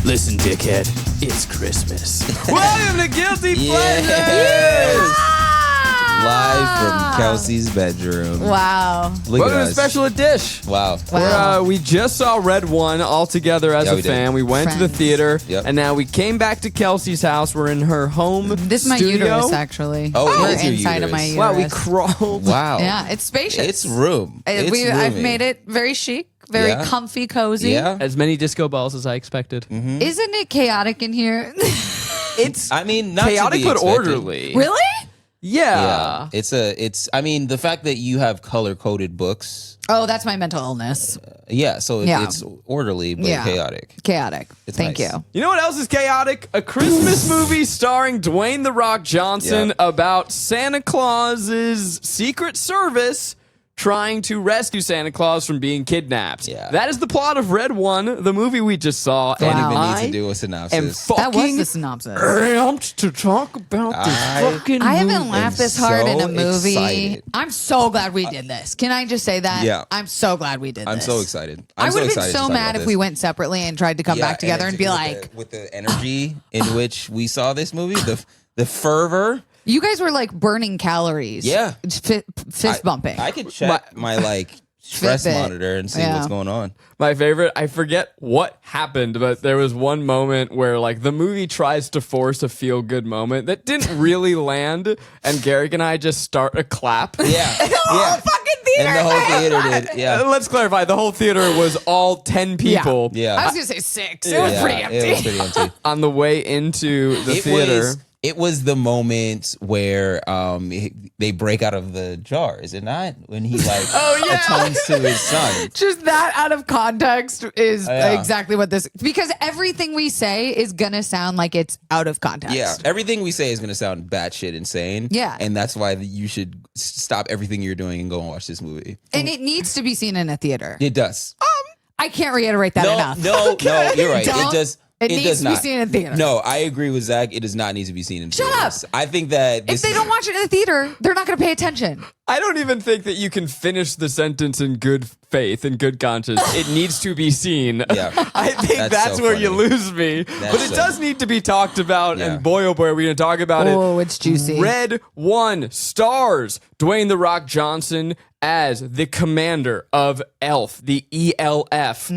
Listen, dickhead, it's Christmas. Welcome to Guilty Pleasures! Live from Kelsey's bedroom. Wow. Look Welcome at to us. Special Edition. Wow. We just saw Red 1 all together as a fan. We went to the theater, and now we came back to Kelsey's house. We're in her home This is my studio. uterus, actually. Oh, We're it is your inside of my uterus. uterus. Wow, we crawled. Wow. Yeah, it's spacious. It's room. I've roomy. made it very chic, very Yeah. comfy, cozy. Yeah. As many disco balls as I expected. Mm-hmm. Isn't it chaotic in here? It's I mean, not chaotic to be but expected. orderly. Really? Yeah. I mean, the fact that you have color-coded books. Oh, that's my mental illness. It's orderly but chaotic. Chaotic. It's Thank nice. you. You know what else is chaotic? A Christmas movie starring Dwayne "The Rock" Johnson about Santa Claus's Secret Service trying to rescue Santa Claus from being kidnapped. Yeah. That is the plot of Red 1, the movie we just saw. Don't Wow. even I need to do a am synopsis. That was fucking the synopsis. amped to talk about this fucking I haven't movie. laughed this hard in so a movie. excited. I'm so glad we did this. Can I just say that? Yeah. I'm so glad we did this. I'm so excited. I I'm would have been excited to so talk mad about if we this. went separately and tried to come back together and be with like, with the energy in which we saw this movie, the fervor. you guys were like burning calories. Yeah. Fist bumping. I could check my stress Fitbit. monitor and see Yeah. what's going on. My favorite, I forget what happened, but there was one moment where like the movie tries to force a feel good moment that didn't really land, and Garrick and I just start a clap. Yeah. whole fucking theater. And the whole theater did. Yeah. Let's clarify, the whole theater was all 10 people. Yeah. I was going to say 6. It was pretty empty. It was pretty empty. On the way into the theater. It was the moment where they break out of the jar, is it not? When he atones to his son. Just that out of context is Yeah. exactly what this, because everything we say is going to sound like it's out of context. Yeah, everything we say is going to sound batshit insane. Yeah. And that's why you should stop everything you're doing and go and watch this movie. And it needs to be seen in a theater. It does. I can't reiterate that enough. No, you're right. Don't. It does. It needs does to not. be seen in theater. No, I agree with Zach. It does not need to be seen in Shut theaters. up. I think that If they don't watch it in the theater, they're not going to pay attention. I don't even think that you can finish the sentence in good faith and good conscience. It needs to be seen. Yeah. I think that's so where funny. you lose me. But it so- does need to be talked about, Yeah. and boy, oh boy, are we going to talk about it. Oh, it's juicy. Red 1 stars Dwayne "The Rock" Johnson as the commander of ELF, the ELF,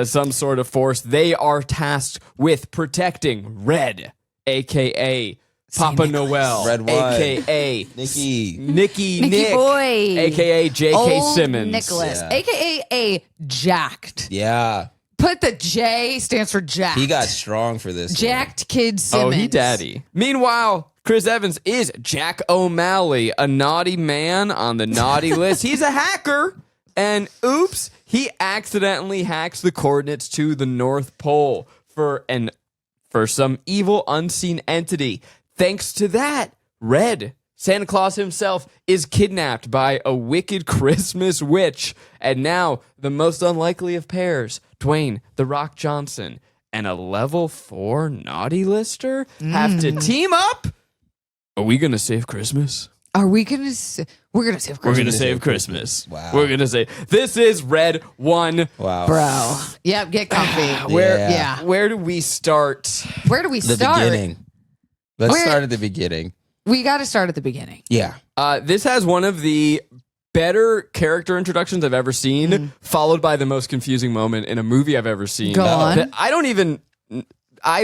some sort of force. They are tasked with protecting Red, a.k.a. Papa Nicholas. Noel, Red One. a.k.a. Nikki. Nicky Nicky Nick, boy. a.k.a. J.K. Old Simmons. Nicholas, Yeah. a.k.a. Jacked. Yeah. Put the J stands for Jacked. He got strong for this. Jacked Kid Simmons. Oh, he daddy. Meanwhile, Chris Evans is Jack O'Malley, a naughty man on the naughty list. He's a hacker, and oops, he accidentally hacks the coordinates to the North Pole for some evil unseen entity. Thanks to that, Red, Santa Claus himself, is kidnapped by a wicked Christmas witch, and now the most unlikely of pairs, Dwayne "The Rock" Johnson and a level 4 naughty lister have to team up. Are we gonna save Christmas? Are we going to... We're going to save We're Christmas. gonna save Christmas. Wow. We're gonna say this is Red 1. Wow. Bro. Yep, get comfy. Yeah. Where do we start? Where do we The start? beginning. Let's start at the beginning. We got to start at the beginning. Yeah. This has one of the better character introductions I've ever seen, followed by the most confusing moment in a movie I've ever seen. Go on. That I don't even. I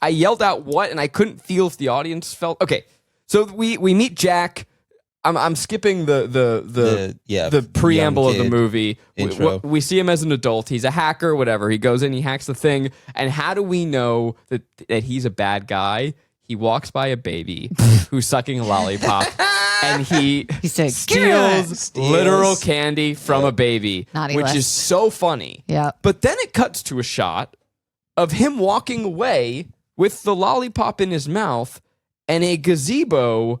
yelled out what, and I couldn't feel if the audience felt. Okay, so we meet Jack. I'm skipping the preamble young of the kid movie. intro. We see him as an adult. He's a hacker, whatever. He goes in, he hacks the thing. And how do we know that he's a bad guy? He walks by a baby who's sucking a lollipop, and he said, steals literal candy from a baby, Naughty which list. is so funny. Yeah. But then it cuts to a shot of him walking away with the lollipop in his mouth and a gazebo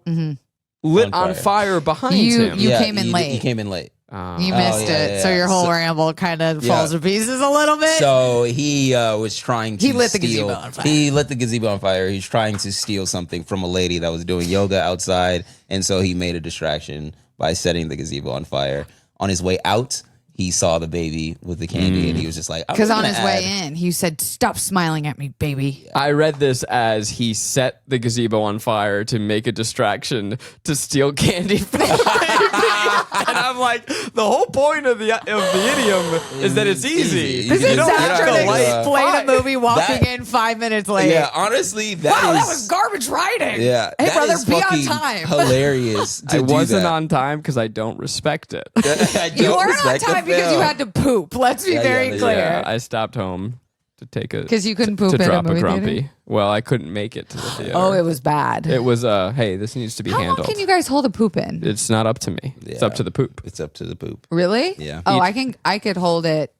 lit on fire behind him. You came in late. He came in late. You missed it. So your whole ramble kind of falls to pieces a little bit. So he was trying to He lit the steal. gazebo on fire. He lit the gazebo on fire. He's trying to steal something from a lady that was doing yoga outside, and so he made a distraction by setting the gazebo on fire. On his way out, he saw the baby with the candy, and he was just like, Because on his way in, he said, "Stop smiling at me, baby." I read this as he set the gazebo on fire to make a distraction to steal candy from the baby. And I'm like, the whole point of the idiom is that it's easy. This You is don't Zach have trying to, to explain a movie walking that- in 5 minutes late. Yeah, honestly, Wow, that was garbage writing. Yeah, Hey, that brother, is be on fucking time. hilarious. I wasn't that. on time because I don't respect it. I You don't weren't on respect the time because you film. had to poop. Let's be Yeah, very yeah, clear. Yeah, I stopped home to take a Because you couldn't poop to at a drop a movie grumpy. theater? Well, I couldn't make it to the theater. Oh, it was bad. It was hey, this needs to be How handled. long can you guys hold a poop in? It's not up to me. It's up to the poop. It's up to the poop. Really? Yeah. Oh, I could hold it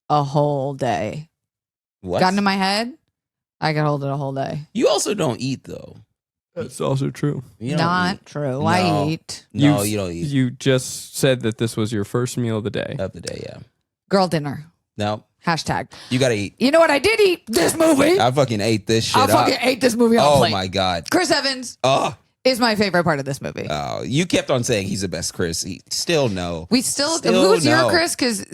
a whole day. What? Got into my head? I could hold it a whole day. You also don't eat though. That's also true. You don't Not eat. true. No. I eat. No, you don't eat. You just said that this was your first meal of the day. Of the day, yeah. Girl dinner. No, Hashtag. you gotta eat. You know what I did eat? This movie. I fucking ate this shit I up. fucking ate this movie on a Oh plate. my god. Chris Evans Oh, is my favorite part of this movie. you kept on saying he's the best Chris. Still no. We still who's no. your Chris? Because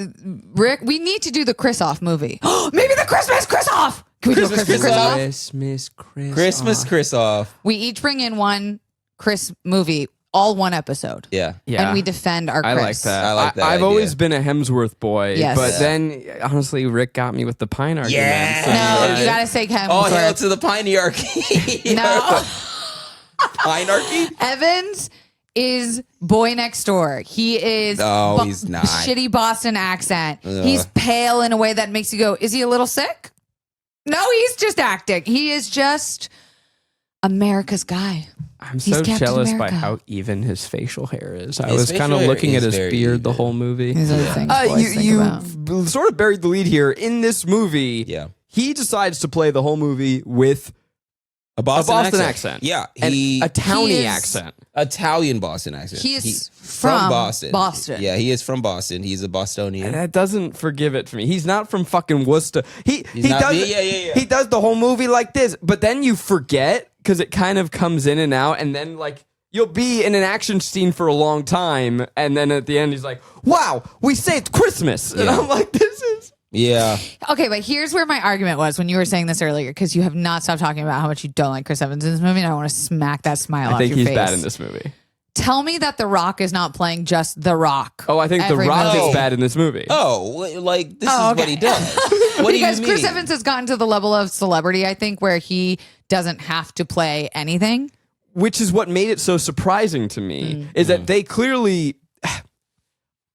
Rick, we need to do the Chris off movie. Maybe the Christmas Chris off. Can we do a Christmas Christmas Chris off? Christmas, Christmas Chris off. We each bring in one Chris movie, all one episode. Yeah. Yeah, And we defend our Chris. I like that. I like that I've idea. always been a Hemsworth boy, Yes. but Yeah. then honestly, Rick got me with the Pine argument. Yeah. so- No, you gotta say Kevin. Oh, hell to the Pinearchy. No. Pinearchy? Evans is boy next door. He is No, he's not. shitty Boston accent. He's pale in a way that makes you go, is he a little sick? No, he's just acting. He is just America's guy. I'm He's so Captain jealous America. by how even his facial hair is. I His was kind facial of hair looking at is his very beard the even. whole movie. These are the things boys think you about. sort of buried the lead here. In this movie, Yeah. he decides to play the whole movie with A Boston, accent. Yeah. and a towny He is- accent. Italian Boston accent. He is from from Boston. Boston. Yeah, he is from Boston. He's a Bostonian. And that doesn't forgive it for me. He's not from fucking Worcester. He not- does yeah. he does the whole movie like this, but then you forget because it kind of comes in and out, and then like you'll be in an action scene for a long time, and then at the end he's like, "Wow, we saved Christmas," and Yeah. I'm like, "This is." Yeah. Okay, but here's where my argument was when you were saying this earlier, because you have not stopped talking about how much you don't like Chris Evans in this movie, and I want to smack that smile I off think your he's face. bad in this movie. Tell me that The Rock is not playing just The Rock. Oh, I think The every Rock movie. is bad in this movie. Oh, like this Oh, is what okay. he does. What do you Because mean? Chris Evans has gotten to the level of celebrity, I think, where he doesn't have to play anything. Which is what made it so surprising to me is that they clearly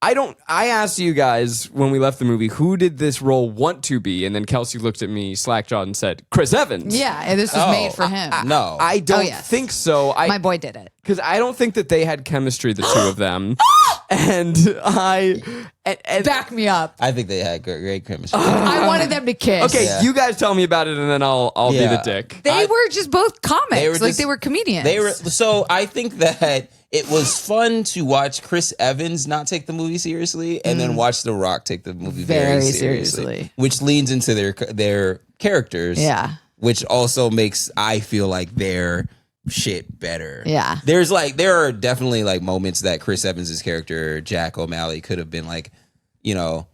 I asked you guys when we left the movie, who did this role want to be? And then Kelsey looked at me slack-jawed and said, Chris Evans. Yeah, and this was Oh, made for him. No. I don't yes. think so. My boy did it. Because I don't think that they had chemistry, the two of them. And Back me up. I think they had great chemistry. I wanted them to kiss. okay, Yeah. you guys tell me about it, and then I'll be Yeah. the dick. They were just both comics. They were like just- they were comedians. They were so I think that it was fun to watch Chris Evans not take the movie seriously and then watch The Rock take the movie very, Very seriously, seriously. which leans into their characters. Yeah. Which also makes I feel like their shit better. Yeah. There are definitely like moments that Chris Evans's character Jack O'Malley could have been like, you know,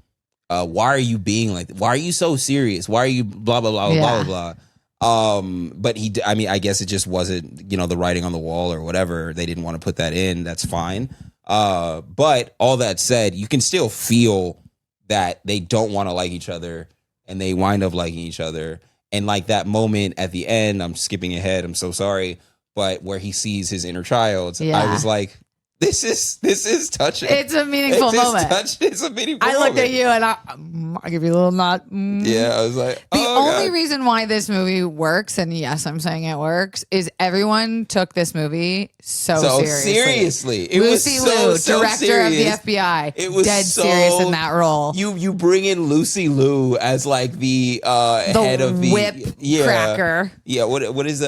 why are you being like? Why are you so serious? Why are you blah blah blah Yeah. blah blah blah? But I guess it just wasn't, you know, the writing on the wall or whatever. They didn't want to put that in. That's fine. But all that said, you can still feel that they don't want to like each other and they wind up liking each other. And like that moment at the end, I'm skipping ahead. I'm so sorry. But where he sees his inner child, Yeah. I was like, this is touching. It's a meaningful moment. It's a meaningful I moment. looked at you and I give you a little nod. Yeah, I was like, The oh, only God. reason why this movie works, and yes, I'm saying it works, is everyone took this movie so seriously. It Lucy was so, Liu, so director serious. of the FBI, It was dead so, serious in that role. You bring in Lucy Liu as like the head of the whip cracker. Yeah, what is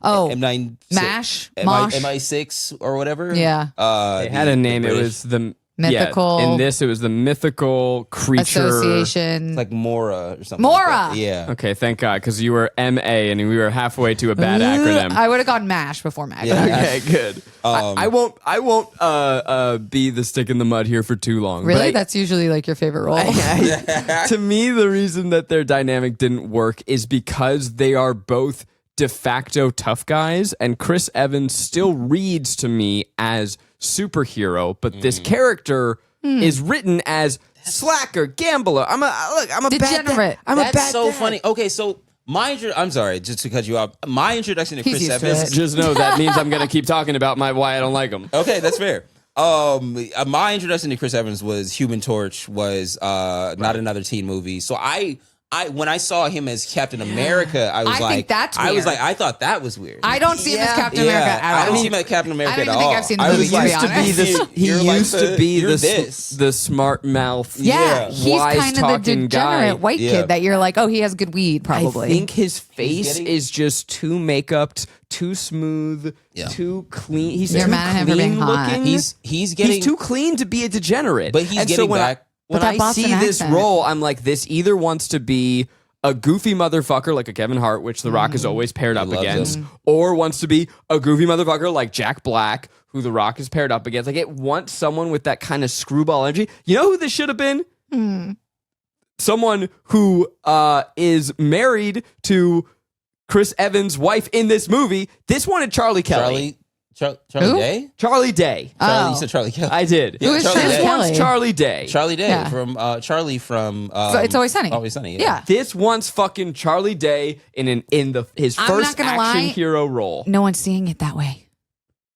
M9 MASH? Mosh? MI6 or whatever? Yeah. They had a name. It British- was the mythical. Yeah, in this, it was the mythical creature association. It's like Mora or something. Mora. Like that. Yeah. Okay, thank God, because you were MA and we were halfway to a bad acronym. I would have gone MASH before MASH. Yeah. Okay, good. I won't be the stick in the mud here for too long. Really? But That's usually like your favorite role. to me, the reason that their dynamic didn't work is because they are both de facto tough guys, and Chris Evans still reads to me as superhero, but this character is written as slacker, gambler. I'm a Degenerate. That's so funny. Okay, so I'm sorry, just to cut you off. My introduction to He's Chris used to Evans. it. Just know that means I'm going to keep talking about why I don't like him. Okay, that's fair. My introduction to Chris Evans was Human Torch, was not another teen movie. So I when I saw him as Captain America, I was I think that's I was weird. like, I thought that was weird. I don't see him as Captain America at all. I don't see him as Captain America I don't at even all. think I've seen the I movie, was to be like, honest. He You're like used to be you're the smart mouth. Yeah, he's kind of the wise-talking degenerate guy. white Yeah. kid that you're like, oh, he has good weed, probably. I think his face getting- is just too makeup, too smooth, Yeah. too clean. He's You're too mad at him for being clean hot. looking. He's getting He's too clean to be a degenerate. But he's And getting so back- When But that I Boston see this accent. role, I'm like, this either wants to be a goofy motherfucker like a Kevin Hart, which The Rock is always paired up loves against, him. or wants to be a goofy motherfucker like Jack Black, who The Rock is paired up against. Like, it wants someone with that kind of screwball energy. You know who this should have been? Someone who is married to Chris Evans' wife in this movie. This wanted Charlie Kelly. Charlie Who? Day. Charlie Day. Oh. You said Charlie Kelly. I did. Yeah, Who is Charlie Charlie Day. Kelly? Wants Charlie Day. Charlie Day Yeah. from Charlie from So It's Always Sunny. Always Sunny. Yeah. This wants fucking Charlie Day in his I'm first not gonna action lie. hero role. No one's seeing it that way.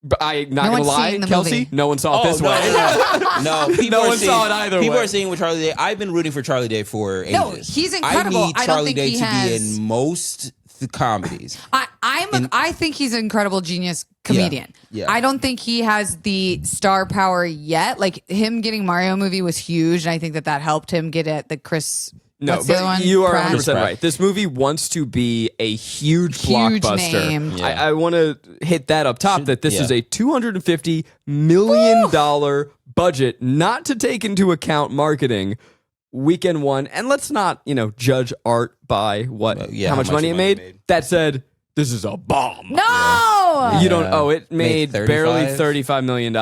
But I'm not No gonna one's lie, seeing the Kelsey. movie. No one saw it this way. No, people No are one seeing, saw it either People way. are seeing with Charlie Day. I've been rooting for Charlie Day for ages. No, he's incredible. I need I don't Charlie think Day he to has- be in most comedies. I think he's an incredible genius comedian. Yeah. I don't think he has the star power yet. Like him getting Mario movie was huge, and I think that helped him get at the Chris. No, what's the other but one? you are Pratt? 100% right. This movie wants to be a huge blockbuster. name. Yeah. I want to hit that up top that this yeah. is a $250 million budget, not to take into account marketing. Weekend one, and let's not judge art by how much money it made. That said, this is a bomb. No. You don't owe it. Made 35? barely $35 million.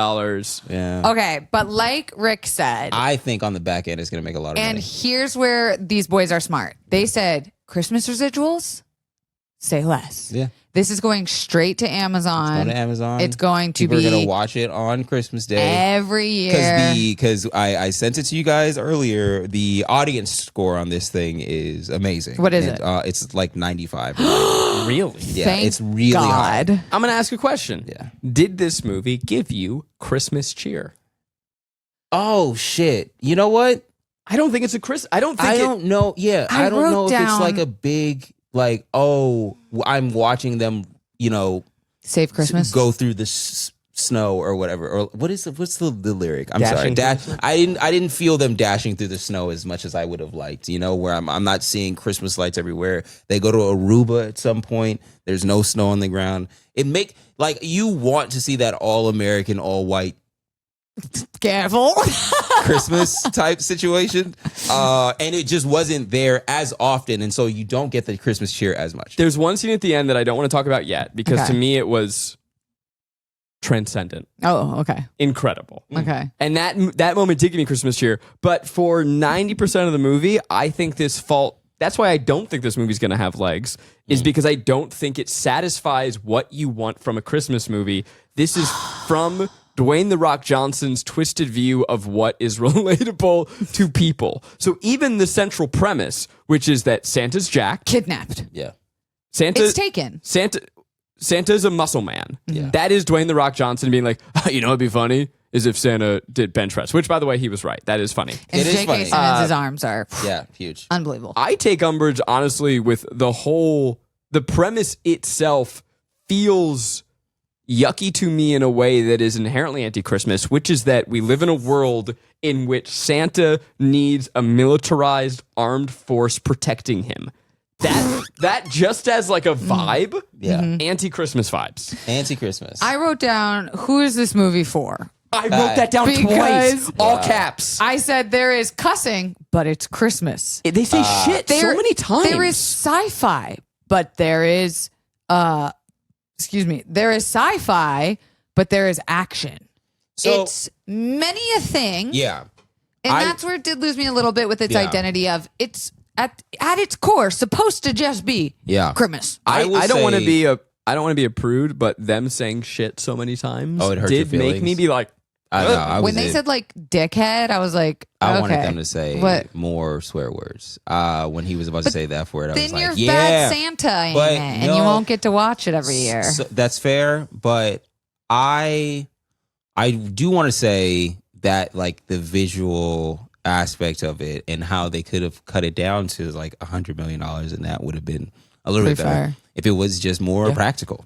Yeah. Okay, but like Rick said, I think on the back end it's going to make a lot of and money. here's where these boys are smart. They said Christmas residuals, say less. Yeah. This is going straight to Amazon. On Amazon. It's going to People be are going to watch it on Christmas Day. every year. Because I sent it to you guys earlier. The audience score on this thing is amazing. What is it? It's like 95. Really? Yeah, Thank Oh, it's really God. high. I'm going to ask a question. Yeah. Did this movie give you Christmas cheer? Oh shit! You know what? I don't think it's I don't think I don't know. Yeah, I I don't wrote know if it's down- like a big like. Oh, I'm watching them. Save Christmas. Go through the snow or whatever. Or what's the lyric? I'm sorry. Dashing through the I didn't feel them dashing through the snow as much as I would have liked. Where I'm not seeing Christmas lights everywhere. They go to Aruba at some point. There's no snow on the ground. You want to see that all American, all white Careful. Christmas type situation, and it just wasn't there as often, and so you don't get the Christmas cheer as much. There's one scene at the end that I don't want to talk about yet because Okay. to me it was transcendent, Oh, okay. incredible. Okay. And that moment did give me Christmas cheer. But for 90% of the movie, I think that's why I don't think this movie's going to have legs, is because I don't think it satisfies what you want from a Christmas movie. This is from Dwayne "The Rock" Johnson's twisted view of what is relatable to people. So even the central premise, which is that Santa's jacked. Kidnapped. Yeah, It's taken. Santa's a muscle man. Yeah. That is Dwayne "The Rock" Johnson being like, it'd be funny is if Santa did bench press, which, by the way, he was right. That is funny. And It is J.K. funny. Simmons' arms are yeah, huge. unbelievable. I take umbrage, honestly, with the premise itself feels yucky to me in a way that is inherently anti-Christmas, which is that we live in a world in which Santa needs a militarized armed force protecting him. That just as like a vibe, Yeah, Mm-hmm. anti-Christmas vibes. anti-Christmas. I wrote down, who is this movie for? I wrote that down Because- twice. All caps. I said there is cussing, but it's Christmas. They say shit so many times. There is sci-fi, but there is there is sci-fi, but there is action. So- it's many a thing. Yeah. And that's where it did lose me a little bit with its identity of it's at its core supposed to just be Christmas. I don't want to be a prude, but them saying shit so many times it hurt your did make feelings? me be like, I know. When they said like dickhead, I was like, I okay. wanted them to say What? more swear words. When he was about to say that word, I was Then like, you're yeah. bad Santa in but it, and no. you won't get to watch it every year. So, that's fair, but I do want to say that like the visual aspect of it and how they could have cut it down to like $100 million, and that would have been a little bit Pretty better fire. if it was just more practical.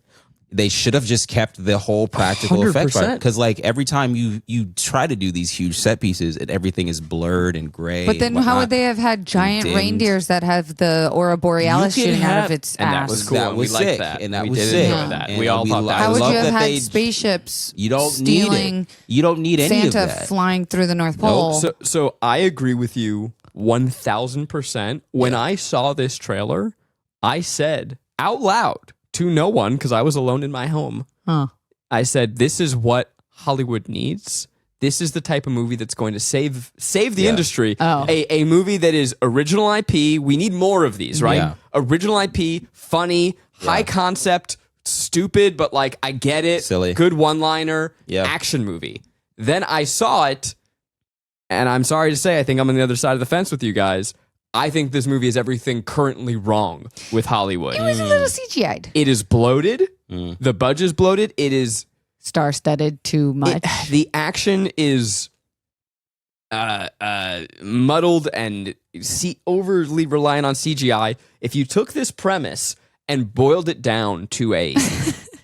They should have just kept the whole practical effect 100%. because like every time you try to do these huge set pieces and everything is blurred and gray. But then and how would whatnot. they have had giant dimmed. reindeers that have the Aurora Borealis You could shooting out have- of its and ass? that was cool. That and was we liked sick, that. and that we was did sick. enjoy that. And we all we thought li- that. How I would love you have that had they- spaceships You don't stealing need it. You don't need any Santa of that. flying through the North Pole? So I agree with you 1,000%. When I saw this trailer, I said out loud to no one because I was alone in my home. Huh. I said, "This is what Hollywood needs. This is the type of movie that's going to save the industry. Oh. A movie that is original IP. We need more of these, right? Yeah. Original IP, funny, high concept, stupid, but like I get it. Silly. Good one-liner, Yeah. action movie. Then I saw it, and I'm sorry to say, I think I'm on the other side of the fence with you guys. I think this movie is everything currently wrong with Hollywood. It was a little CGI'd. It is bloated. The budget is bloated. It is Star-studded too much. the action is muddled and overly reliant on CGI. If you took this premise and boiled it down to a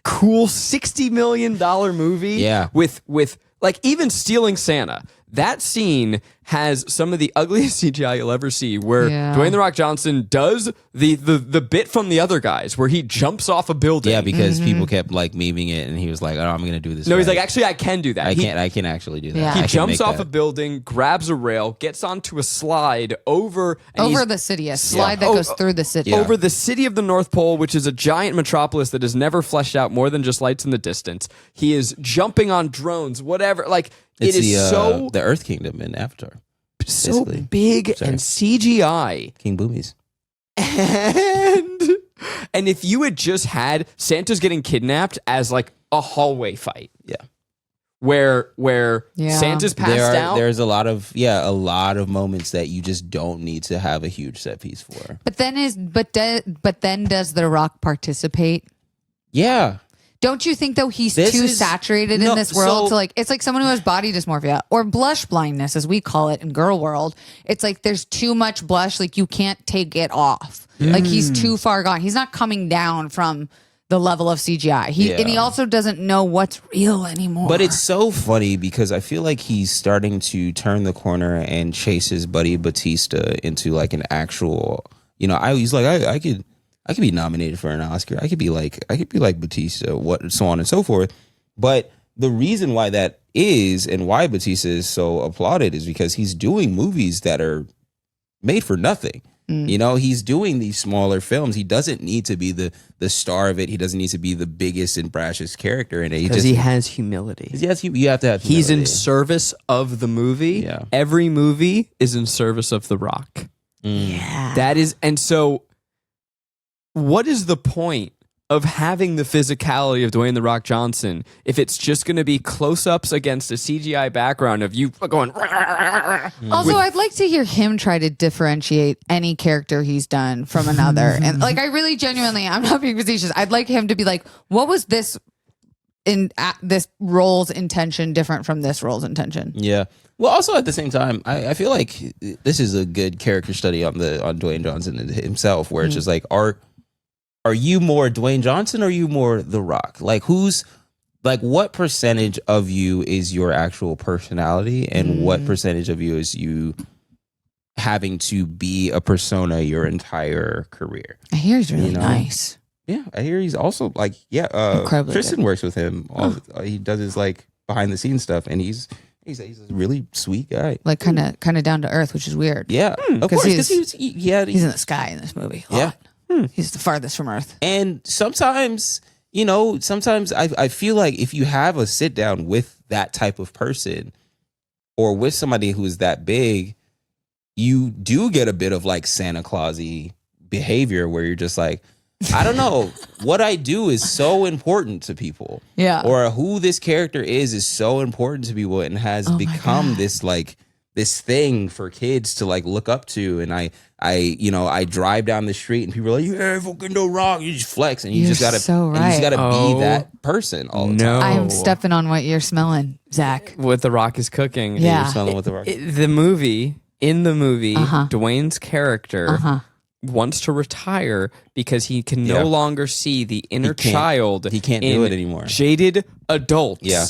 cool $60 million movie, with like even Stealing Santa, that scene has some of the ugliest CGI you'll ever see, where Dwayne "The Rock" Johnson does the bit from the other guys where he jumps off a building. Yeah, because people kept like memeing it, and he was like, "Oh, I'm gonna do this." No, he's right. like, actually, I can do that. I can actually do that. Yeah. I He can jumps make off that. a building, grabs a rail, gets onto a slide over Over the city, a slide that goes through the city. Yeah. over the city of the North Pole, which is a giant metropolis that is never fleshed out more than just lights in the distance. He is jumping on drones, whatever. Like It's it is the Earth Kingdom in Avatar. so basically. big Sorry. and CGI. King Boomies. And if you had just had Santa's getting kidnapped as like a hallway fight, Yeah. where Yeah. Santa's passed out. There's a lot of moments that you just don't need to have a huge set piece for. But then does The Rock participate? Yeah. Don't you think though he's This too is- saturated no, in this world so- to like it's like someone who has body dysmorphia or blush blindness as we call it in girl world. It's like there's too much blush, like you can't take it off. Like he's too far gone. He's not coming down from the level of CGI. And he also doesn't know what's real anymore. But it's so funny because I feel like he's starting to turn the corner and chase his buddy Batista into like an actual, he's like, I could be nominated for an Oscar. I could be like Batista, so on and so forth. But the reason why that is and why Batista is so applauded is because he's doing movies that are made for nothing. He's doing these smaller films. He doesn't need to be the star of it. He doesn't need to be the biggest and brashest character in it. because he has humility. Yes, you have to have. He's in humility. service of the movie. Yeah. Every movie is in service of The Rock. yeah. That is, and so what is the point of having the physicality of Dwayne "The Rock" Johnson if it's just going to be close-ups against a CGI background of you going? Also, I'd like to hear him try to differentiate any character he's done from another. And like, I really genuinely, I'm not being facetious. I'd like him to be like, what was this this role's intention different from this role's intention? Yeah. Well, also at the same time, I feel like this is a good character study on Dwayne Johnson himself, where it's just like, are you more Dwayne Johnson or are you more The Rock? Like what percentage of you is your actual personality and what percentage of you is you having to be a persona your entire career? I hear he's really nice. Yeah, I hear he's also like, Incredibly Tristan works with him. He does his like behind the scenes stuff, and he's a really sweet guy. Like kind of down to earth, which is weird. Yeah, of course, because he's in the sky in this movie. Yeah. He's the farthest from Earth. And sometimes, I feel like if you have a sit down with that type of person or with somebody who is that big, you do get a bit of like Santa Claus-y behavior where you're just like, I don't know, what I do is so important to people. Yeah. Or who this character is so important to people and has become this like this thing for kids to like look up to. And I drive down the street and people are like, yeah, fucking no wrong. You just flex and you just gotta be that person all the time. I'm stepping on what you're smelling, Zach. What The Rock is cooking. Yeah. You're smelling what The Rock. In the movie, Dwayne's character wants to retire because he can no longer see the inner child. He can't do it anymore. Jaded adults. Yeah.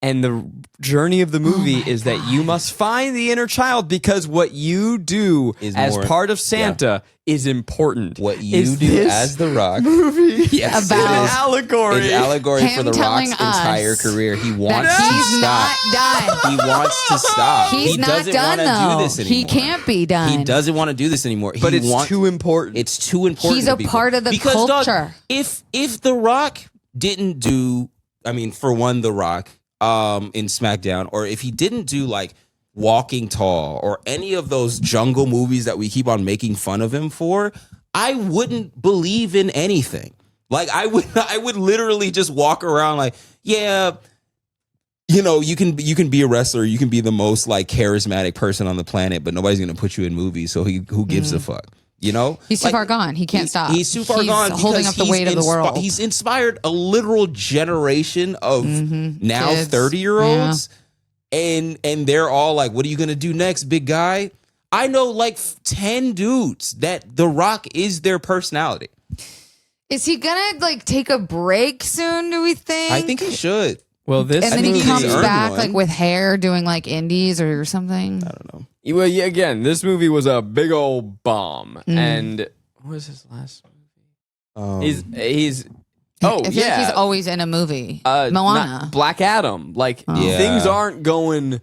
And the journey of the movie is that you must find the inner child because what you do as part of Santa is important. What you do as The Rock Yes, About- it is allegory. It's allegory Him for The telling Rock's us entire career. He wants to He's stop. not done. He wants to stop. He's he not doesn't done want to though. do this anymore. He can't be done. He doesn't want to do this anymore. But it's too important. It's too important. He's to a people. part of the Because, culture. Dog, if The Rock didn't do, I mean, for one, The Rock in SmackDown, or if he didn't do like Walking Tall or any of those jungle movies that we keep on making fun of him for, I wouldn't believe in anything. Like I would literally just walk around like, yeah, you can be a wrestler, you can be the most like charismatic person on the planet, but nobody's gonna put you in movies. So who gives a fuck? He's too far gone. He can't stop. He's too far gone. Holding up the weight of the world. He's inspired a literal generation of now Kids. 30-year-olds, and they're all like, "What are you gonna do next, big guy?" I know like 10 dudes that The Rock is their personality. Is he gonna like take a break soon? Do we think? I think he should. Well, this And then he he's comes earned back one. like with hair, doing like indies or something. I don't know. Well, yeah, again, this movie was a big old bomb. And what was his last movie? He's I feel like he's always in a movie. Moana. Black Adam. Like things aren't going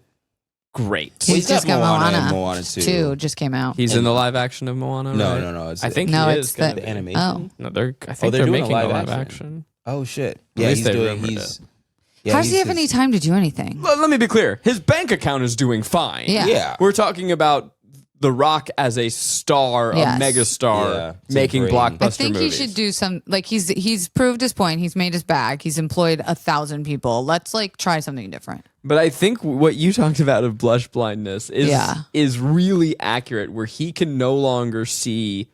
great. He's just got Moana. and Moana 2. Just came out. He's in the live action of Moana. No, right? no. I think No, he it's is gonna the be. animation. Oh. No, I think they're they're doing making a a live live action. action. Oh shit! At Yeah, least he's they doing. rumored He's. it. Yeah, How does he have any time to do anything? Well, let me be clear. His bank account is doing fine. Yeah. Yeah. We're talking about The Rock as a star, Yes. a megastar, Yeah, it's making a brain. blockbuster I think movies. he should do some like he's proved his point. He's made his bag. He's employed 1,000 people. Let's like try something different. But I think what you talked about of blush blindness is really accurate, where he can no longer see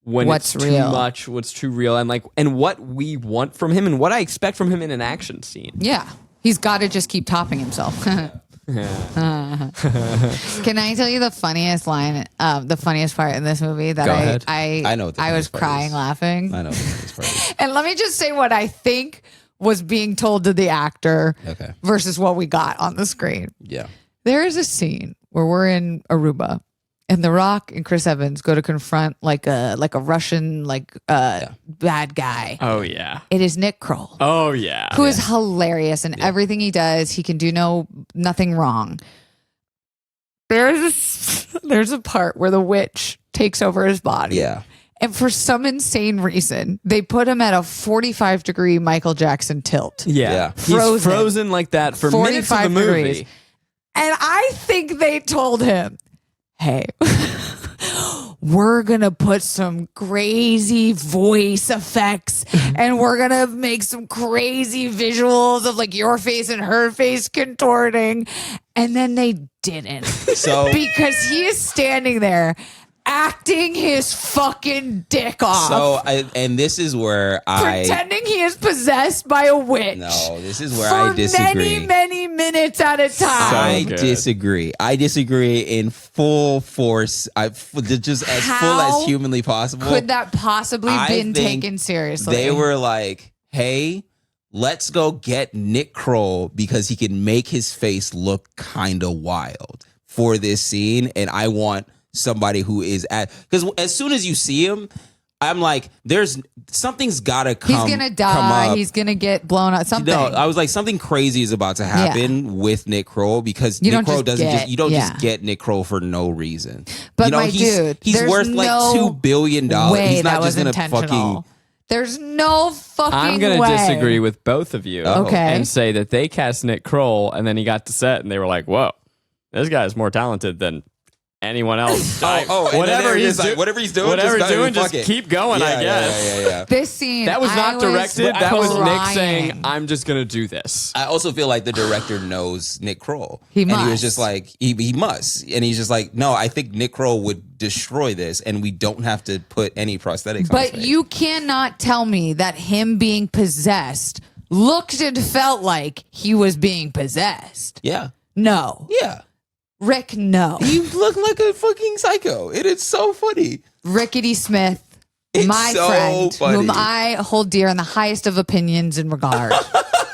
when What's it's real. too much, what's too real, and what we want from him and what I expect from him in an action scene. Yeah. He's got to just keep topping himself. Can I tell you the funniest line, the funniest part in this movie that Go ahead. I know what the I was funniest part crying is. laughing. I know. It's probably, And let me just say what I think was being told to the actor Okay. versus what we got on the screen. yeah. There is a scene where we're in Aruba and The Rock and Chris Evans go to confront like a Russian bad guy. Oh yeah. It is Nick Kroll. Oh yeah. Who is hilarious in everything he does. He can do nothing wrong. There's a part where the witch takes over his body. Yeah. And for some insane reason, they put him at a 45-degree Michael Jackson tilt. Yeah. Yeah. He's frozen like that for minutes of the 45 movie. degrees. And I think they told him, hey, we're going to put some crazy voice effects and we're going to make some crazy visuals of like your face and her face contorting. And then they didn't. So Because he is standing there acting his fucking dick off. and this is where pretending he is possessed by a witch. No, this is where for I disagree. many minutes at a time. I good. disagree. I disagree in full force. Just as full as humanly possible. Could that possibly I been think taken seriously? They were like, "Hey, let's go get Nick Kroll because he can make his face look kind of wild for this scene, and I want somebody who is because as soon as you see him, I'm like, something's gotta come. He's gonna come die. up. He's gonna get blown up. Something. No, I was like, something crazy is about to happen with Nick Kroll because You Nick don't Kroll just doesn't get- you don't yeah. just get Nick Kroll for no reason. But you know, my dude, he's there's worth like no $2 billion. way He's not that just was gonna intentional. fucking. There's no fucking I'm going way. to disagree with both of you Oh. Okay. and say that they cast Nick Kroll and then he got to set and they were like, whoa, this guy's more talented than anyone else. And whatever then he's just like, doing, whatever he's doing, whatever just, he's doing, fuck just it. keep going, I guess. Yeah. This scene. That was not I directed. That was Nick crying. saying, I'm just going to do this. I also feel like the director knows Nick Kroll. He And he was must. just like, he must. And he's just like, no, I think Nick Kroll would destroy this and we don't have to put any prosthetics on his But face. you cannot tell me that him being possessed looked and felt like he was being possessed. Yeah. No. Yeah. Rick, no. You look like a fucking psycho. It is so funny. Rickety Smith, It's my so friend, funny. whom I hold dear in the highest of opinions and regard.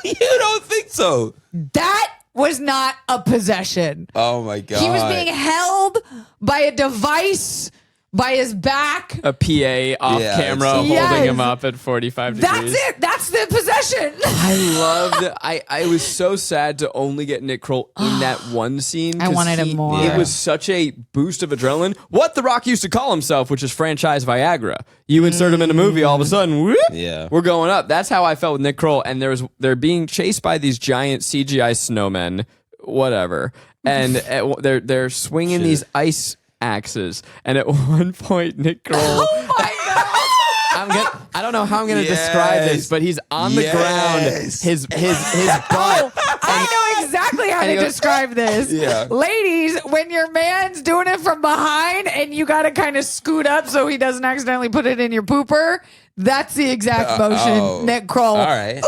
You don't think so? That was not a possession. Oh my God. He was being held by a device by his back. A PA off Yeah, camera it's so- holding Yes. him up at 45 That's degrees. it. That's the possession. I loved. I was so sad to only get Nick Kroll in that one scene. I 'cause wanted him more. It was such a boost of adrenaline. What The Rock used to call himself, which is franchise Viagra. You insert him in a movie, all of a sudden, whoop, Yeah. we're going up. That's how I felt with Nick Kroll. And they're being chased by these giant CGI snowmen, whatever, and they're swinging these ice axes. And at one point, Nick Kroll. Oh my God. I don't know how I'm gonna Yes. describe this, but he's on the ground. Yes. His butt. I know exactly how and he to goes, describe this. Yeah. Ladies, when your man's doing it from behind and you got to kind of scoot up so he doesn't accidentally put it in your pooper, that's the exact motion Nick Kroll. All right.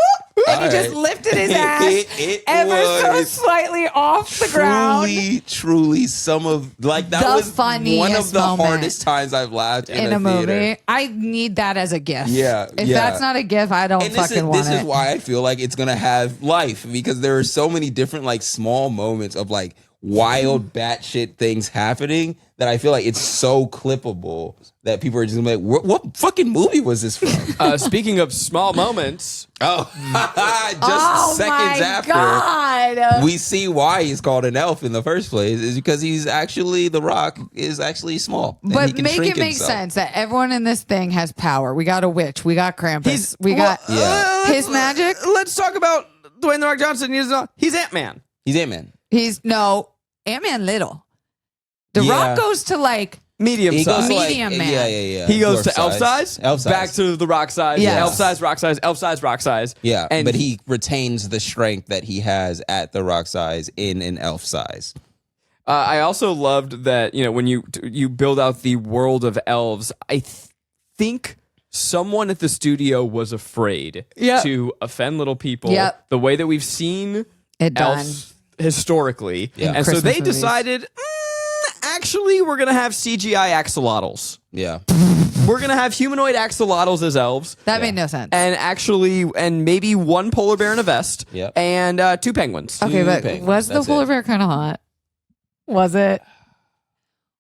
And he just lifted his ass It ever so was slightly off the ground. Truly, some of like that The was one of funniest the moment hardest times I've laughed in a theater. movie. I need that as a gift. Yeah, If yeah. that's not a gift, I don't And fucking want this it. is why I feel like it's gonna have life because there are so many different like small moments of like wild batshit things happening that I feel like it's so clippable that people are just gonna be like, what fucking movie was this from? Speaking of small moments, Just Oh seconds my after. God. We see why he's called an elf in the first place is because he's actually The Rock is actually small. and he But can make shrink it make himself. sense that everyone in this thing has power. We got a witch. We got Krampus. We got Yeah. his magic. Let's talk about Dwayne The Rock Johnson. He's Ant-Man. He's Ant-Man. He's Ant-Man little. The Yeah. Rock goes to like Medium He goes size. to like, Medium man. Yeah. He goes Dwarf to elf size, Elf size. back to the rock size, Yes. elf size, rock size, elf size, rock size. Yeah, and but he retains the strength that he has at the rock size in an elf size. I also loved that when you build out the world of elves. I think someone at the studio was afraid Yep. to offend little people. Yep. The way that we've seen It done. elves historically, Yeah. and so Christmas they movies. decided. Actually, we're gonna have CGI axolotls. Yeah, We're gonna have humanoid axolotls as elves. That made no sense. And maybe one polar bear in a vest. Yep. And 2 penguins. Okay, but penguins, was the that's polar it. bear kind of hot? Was it?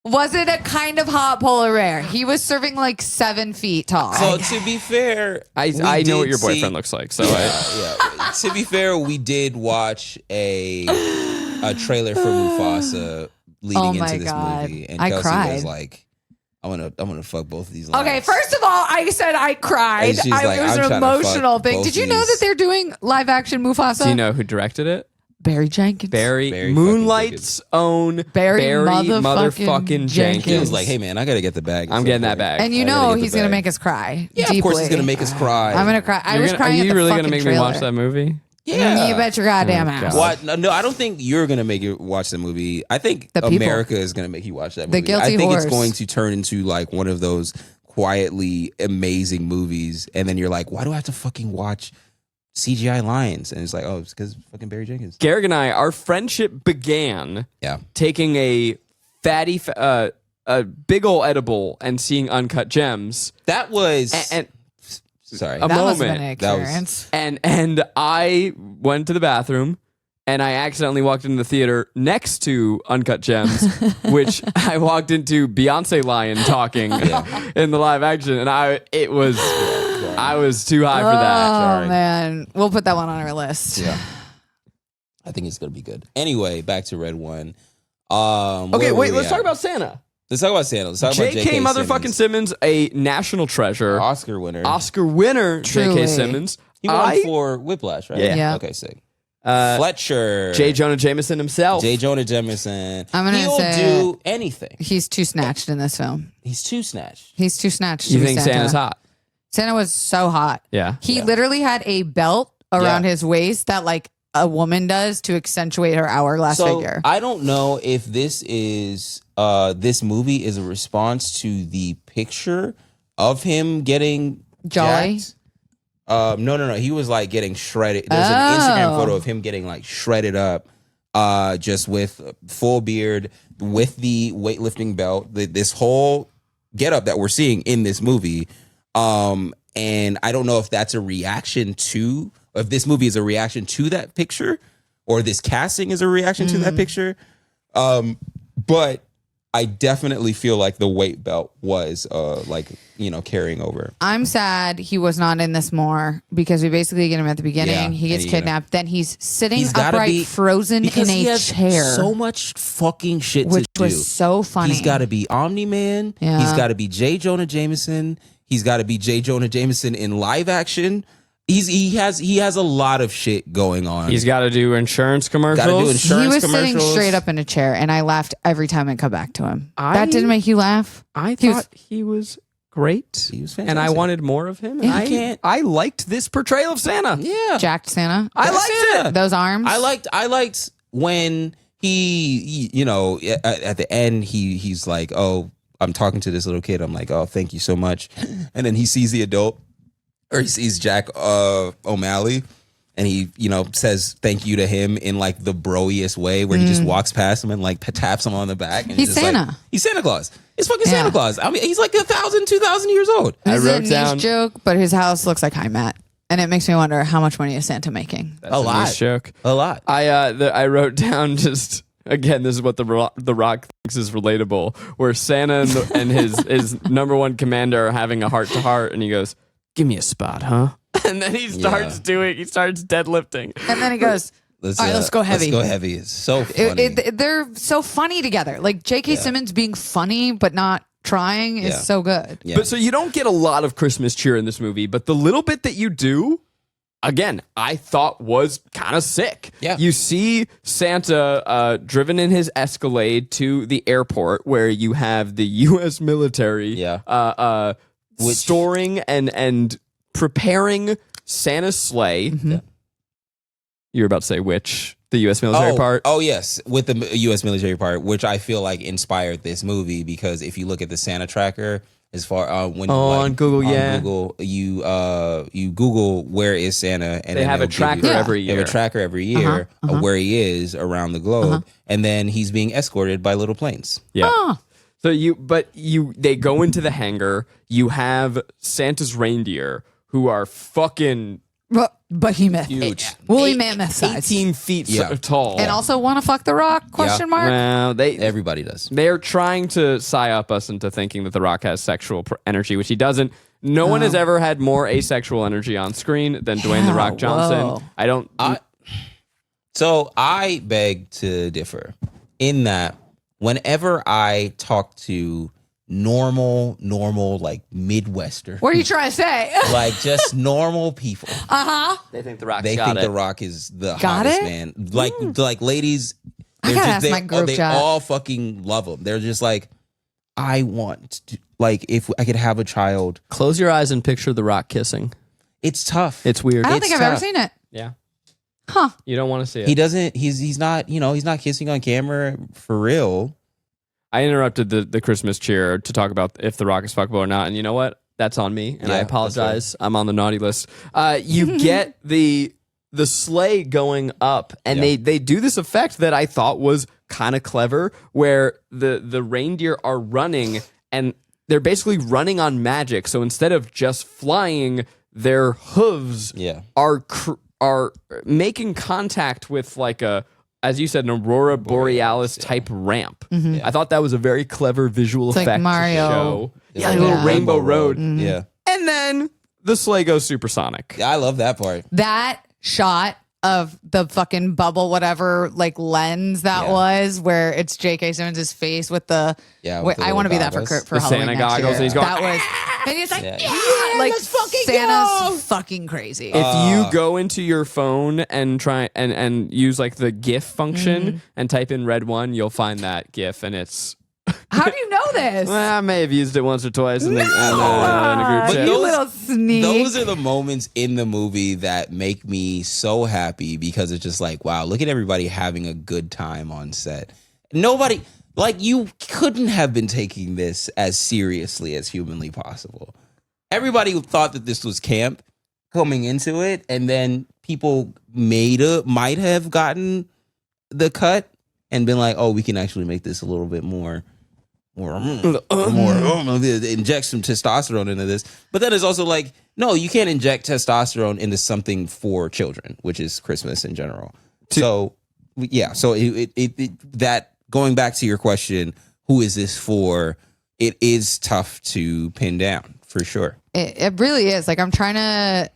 Was it a kind of hot polar bear? He was serving like 7 feet tall. So to be fair, I we know did what your see- boyfriend looks like. So Yeah. To be fair, we did watch a trailer for Mufasa leading Oh into my this God. movie, and I Kelsey cried. was like, "I'm gonna fuck both of these." Lines. Okay, first of all, I said I cried. And she's like, it was I'm an trying to emotional fuck thing. both Did you know these. that they're doing live action Mufasa? do you know who directed it? Barry Jenkins. Barry Barry Moonlight's own Barry motherfucking motherfucking Jenkins. Jenkins. he was like, "Hey man, I gotta get the bag." I'm getting that bag. And you I gotta know get the he's going to bag. make us cry. Yeah, deeply. of course he's gonna make us cry. I'm going to cry. I was Are crying at you the really fucking gonna make trailer. me watch that movie? Yeah, You bet your goddamn Oh, ass. God. What? No, I don't think you're gonna make it watch the movie. I think The people. America is gonna make you watch that The movie. guilty I think horse. it's going to turn into like one of those quietly amazing movies, and then you're like, why do I have to fucking watch CGI lions? And it's like, oh, it's because fucking Barry Jenkins. Garrick and I, our friendship began Yeah, taking a a big ol' edible and seeing Uncut Gems. that was. And sorry, a That must have been moment. an That was- experience. and I went to the bathroom and I accidentally walked into the theater next to Uncut Gems, which I walked into Beyonce Lion talking in the live action, and I was too high for that. Oh Sorry. man, we'll put that one on our list. Yeah. I think it's gonna be good. Anyway, back to Red One. Okay, wait. Let's talk about Santa. Let's talk about Santa. Let's talk about J.K. motherfucking Simmons, a national treasure, Oscar winner. J.K. Truly. Simmons. He won for Whiplash, right? Yeah. Okay, sick. Fletcher. J. Jonah Jameson himself. J. Jonah Jameson. I'm gonna He'll say do anything. he's too snatched in this film. He's too snatched. He's too snatched. You to be think Santa. Santa's hot? Santa was so hot. Yeah. He literally had a belt around his waist that like a woman does to accentuate her hourglass figure. I don't know if this is this movie is a response to the picture of him getting Jolly? jacked. No. He was like getting shredded. There's an Instagram photo of him getting like shredded up, just with full beard, with the weightlifting belt. This whole getup that we're seeing in this movie. And I don't know if that's a reaction to, if this movie is a reaction to that picture, or this casting is a reaction to that picture. But I definitely feel like the weight belt was carrying over. I'm sad he was not in this more because we basically get him at the beginning. Yeah, he gets and kidnapped. Then he's sitting He's gotta upright, be- frozen Because in he a has chair. so much fucking shit which to do. was so funny. He's got to be Omni-Man. Yeah. He's got to be J. Jonah Jameson. He's got to be J. Jonah Jameson in live action. He has a lot of shit going on. He's got to do insurance commercials. Gotta do insurance He was sitting commercials. straight up in a chair, and I laughed every time it cut back to him. I- That didn't make you laugh? I He was- thought he was great. He was and I fantastic. wanted more of him. Yeah. I liked this portrayal of Santa. Yeah. Jacked Santa. I liked it. Those arms. I liked when he at the end he's like, oh, I'm talking to this little kid. I'm like, oh, thank you so much. And then he sees the adult, or he sees Jack O'Malley, and he says thank you to him in like the broiest way, where he just walks past him and like taps him on the back. And He's just like, Santa. he's Santa Claus. It's fucking Yeah. Santa Claus. I mean, he's like 1,000, 2,000 years old. This is wrote a niche down- joke, but his house looks like High Mat. And it makes me wonder how much money is Santa making? That's A a lot. nice joke. A lot. I wrote down just again. This is what the Rock thinks is relatable. Where Santa and his number one commander are having a heart to heart, and he goes, "Give me a spot, huh?" And then he starts deadlifting. And then he goes, all right, let's go heavy. Let's go heavy. It's so funny. they're so funny together. Like J.K. Simmons being funny but not trying is Yeah. so good. Yeah. But so you don't get a lot of Christmas cheer in this movie, but the little bit that you do, again, I thought was kind of sick. Yeah. You see Santa driven in his Escalade to the airport where you have the U.S. military storing and preparing Santa's sleigh. Mm-hmm. You were about to say which? The U.S. military part? Oh, yes, with the U.S. military part, which I feel like inspired this movie, because if you look at the Santa tracker, as far when on Google, Google, you Google where is Santa, and They then have a it'll give tracker you- every They have year. a tracker every year of where he is around the globe, and then he's being escorted by little planes. Yeah. Oh, So they go into the hangar. You have Santa's reindeer who are fucking behemoth. Huge. Woolly mammoth size. 18 feet Yeah. tall. And also want to fuck the Rock? Question mark. well, Everybody does. they're trying to psy-up us into thinking that The Rock has sexual energy, which he doesn't. No one has ever had more asexual energy on screen than Dwayne The Rock Johnson. whoa. I don't. So I beg to differ in that whenever I talk to normal like Midwestern, What are you trying to say? like just normal people, they think The Rock's they got think it. The Rock is the Got hottest it? man. Like ladies, I gotta ask my group they chat. all fucking love him. They're just like, I want to, like, if I could have a child. Close your eyes and picture The Rock kissing. It's tough. It's weird. I don't It's think I've ever tough. seen it. Yeah. Huh. You don't want to see it. He doesn't. He's not. He's not kissing on camera for real. I interrupted the Christmas cheer to talk about if The Rock is fuckable or not, and you know what? That's on me, and I Yeah, apologize. I'm on the naughty list. You get the sleigh going up, and Yeah. they do this effect that I thought was kind of clever, where the reindeer are running, and they're basically running on magic. So instead of just flying, their hooves Yeah. are are making contact with like as you said, an Aurora Borealis type ramp. I thought that was a very clever visual It's effect like Mario. to show. Yeah, a little Rainbow Road. Yeah. And then the sleigh goes supersonic. Yeah, I love that part. That shot of the fucking bubble, whatever, like lens that was, where it's J.K. Simmons' face with the. With the I want to be that goggles. for The Halloween Santa next goggles, year. and he's going, That was, and he's like, like let's fucking Santa's go. fucking crazy. If you go into your phone and try and use like the GIF function and type in red one, you'll find that GIF, and it's. How do you know this? Well, I may have used it once or twice in, in a group But chat. You little sneak. Those are the moments in the movie that make me so happy because it's just like, wow, look at everybody having a good time on set. Nobody, like, you couldn't have been taking this as seriously as humanly possible. Everybody thought that this was camp coming into it, and then people might have gotten the cut and been like, oh, we can actually make this a little bit more inject some testosterone into this. But then it's also like, no, you can't inject testosterone into something for children, which is Christmas in general. So that going back to your question, who is this for? It is tough to pin down for sure. It really is. Like, I'm trying to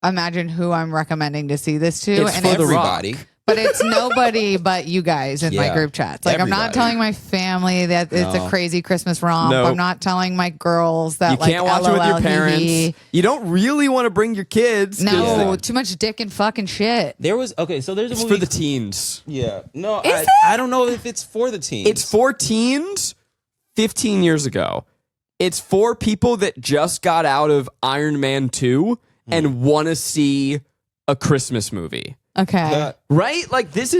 imagine who I'm recommending to see this to, It's and for The Everybody. but it's nobody but you guys in my Yeah. group chats. Like, I'm not Everybody. telling my family that it's a crazy Christmas romp. No. I'm not telling my girls that You like can't watch it with your LOL, parents. hee. You don't really want to bring your kids. 'cause No, Yeah. too much dick and fucking shit. There was so there's a It's movie for the teens. Yeah. No, Is I don't know if it's for the teens. It's for teens 15 years ago. It's for people that just got out of Iron Man 2 and want to see a Christmas movie. Okay. Right? Like this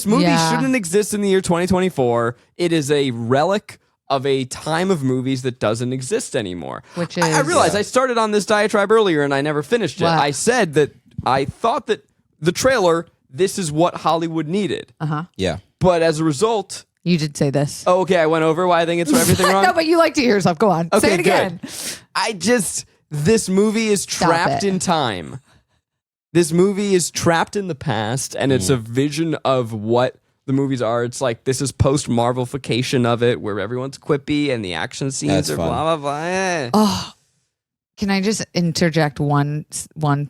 movie Yeah. shouldn't exist in the year 2024. It is a relic of a time of movies that doesn't exist anymore. Which I is- realized I started on this diatribe earlier and I never finished it. What? I said that I thought that the trailer, this is what Hollywood needed. Yeah. But as a result, You did say this. oh, okay, I went over why I think it's everything wrong. No, but you like to hear yourself. Go on. Okay, Say it again. This movie is trapped it. in time. This movie is trapped in the past, and it's a vision of what the movies are. It's like this is post Marvelification of it, where everyone's quippy and the action scenes That's are fun. blah blah blah. Oh, can I just interject one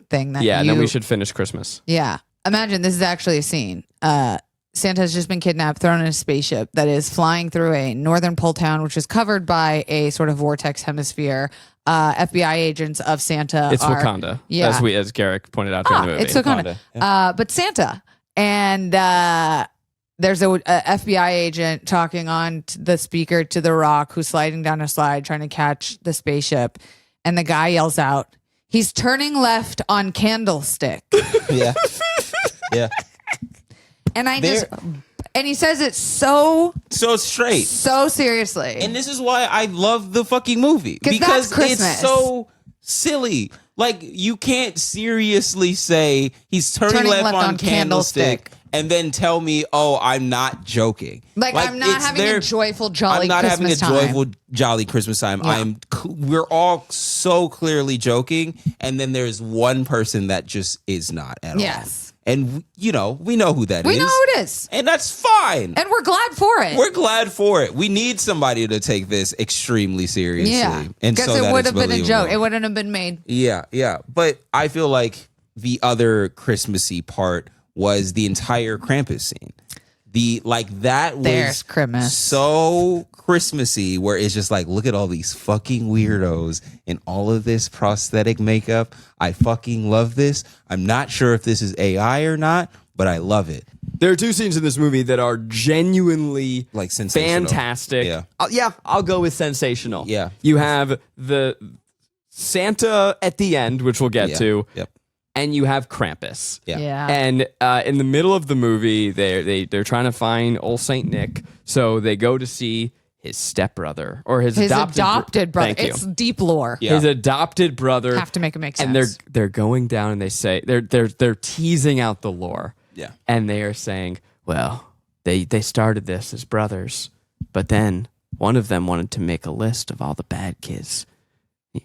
thing that? Yeah, and then we should finish Christmas. Yeah, imagine this is actually a scene. Santa's just been kidnapped, thrown in a spaceship that is flying through a northern pole town, which is covered by a sort of vortex hemisphere. FBI agents of Santa. It's are, Wakanda, Yeah. as Garrick pointed out during the movie. It's Wakanda. But Santa. And there's a FBI agent talking on the speaker to The Rock, who's sliding down a slide trying to catch the spaceship. And the guy yells out, "He's turning left on Candlestick." Yeah. Yeah. And and he says it so straight. seriously. And this is why I love the fucking movie. 'Cause Because that's Christmas. it's so silly. Like, you can't seriously say he's turning left on Candlestick and then tell me, oh, I'm not joking. Like I'm not it's having a joyful, jolly I'm not Christmas having a time. joyful, jolly Christmas time. Yeah. We're all so clearly joking, and then there's one person that just is not at all. Yes. And, we know who that is. We know who it is. And that's fine. And we're glad for it. We're glad for it. We need somebody to take this extremely seriously. Yeah. And Because so it that would it's have been a joke. believable. It wouldn't have been made. Yeah. But I feel like the other Christmassy part was the entire Krampus scene. That was There's Christmas. so Christmassy, where it's just like, look at all these fucking weirdos and all of this prosthetic makeup. I fucking love this. I'm not sure if this is AI or not, but I love it. There are two scenes in this movie that are genuinely Like sensational. fantastic. Yeah. I'll go with sensational. Yeah. You have the Santa at the end, which we'll get to. Yep. And you have Krampus. Yeah. And in the middle of the movie, they're trying to find old Saint Nick, so they go to see his stepbrother or his adopted brother. Thank you. It's deep lore. Yeah. His adopted brother. Have to make it make sense. And they're going down and they say they're teasing out the lore. Yeah. And they are saying, well, they started this as brothers, but then one of them wanted to make a list of all the bad kids.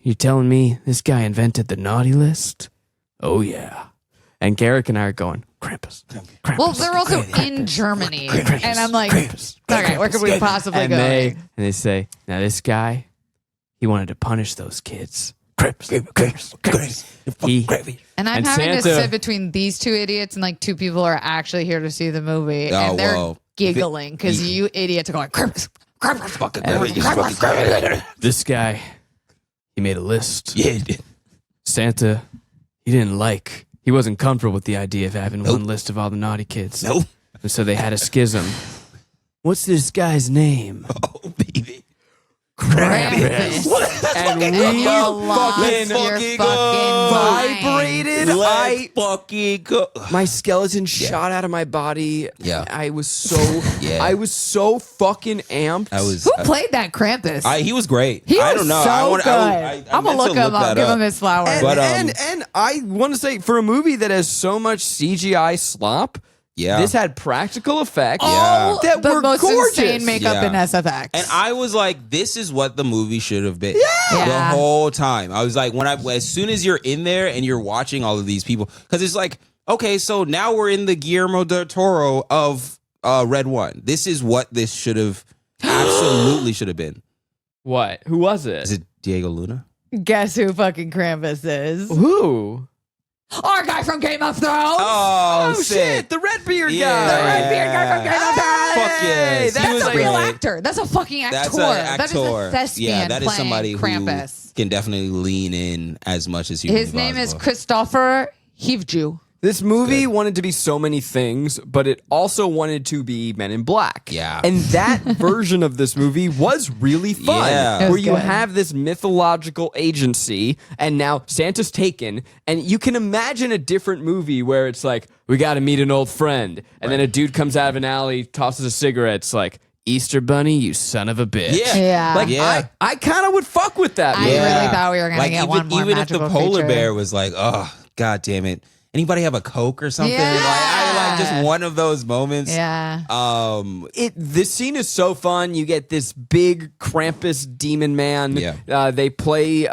You telling me this guy invented the naughty list? Oh yeah. And Garrick and I are going, Krampus. Krampus. Well, they're also in Germany, and I'm like, okay, where could we possibly and go? They say, now this guy, he wanted to punish those kids. Krampus. And I'm and having to Santa- sit between these two idiots and like two people who are actually here to see the movie, Oh, and they're well. giggling because you idiots are going, Krampus, Krampus, Fucking This guy, he made a list. Yeah, he did. Santa, he wasn't comfortable with the idea of having Nope. one list of all the naughty kids. Nope. And so they had a schism. What's this guy's name? Oh, baby. Krampus. And And we you lost fucking your fucking fucking mind. vibrated. Let's fucking go. My skeleton shot out of my body. Yeah. I was so Yeah. I was so fucking amped. Who played that Krampus? He was great. He I was don't know. so I'm good. I'm gonna look him up. Give him his flowers. and, But, and I want to say, for a movie that has so much CGI slop, Yeah. this had practical effects All that the were most gorgeous. insane makeup Yeah. in SFX. And I was like, this is what the movie should have been. Yeah. The whole time. I was like, as soon as you're in there and you're watching all of these people, because it's like, okay, so now we're in the Guillermo del Toro of Red One. This is what this should have absolutely should have been. What? Who was it? Is it Diego Luna? Guess who fucking Krampus is? Who? Our guy from Game of Thrones. Oh, shit! The red beard Yeah. guy. The red beard guy from Game of Thrones. Fuck yes. He That's was a real great. actor. That's a fucking actor. That's an actor. That is a thespian yeah, that is playing somebody Krampus. who can definitely lean in as much as humanly His name is possible. Christopher Hivju. This movie wanted to be so many things, but it also wanted to be Men in Black. Yeah. And that version of this movie was really fun. Yeah. It was Where you good. have this mythological agency, and now Santa's taken, and you can imagine a different movie where it's like, we got to meet an old friend, and then a dude comes out of an alley, tosses a cigarette, it's like, Easter Bunny, you son of a bitch. Yeah. Yeah. Like, Yeah. I kind of would fuck with that. I movie. really thought we were gonna get even, one more even if the magical polar creature. bear was like, oh, god damn it. Anybody have a Coke or something? Yeah. Like just one of those moments. Yeah. This scene is so fun. You get this big Krampus demon man. Yeah. They play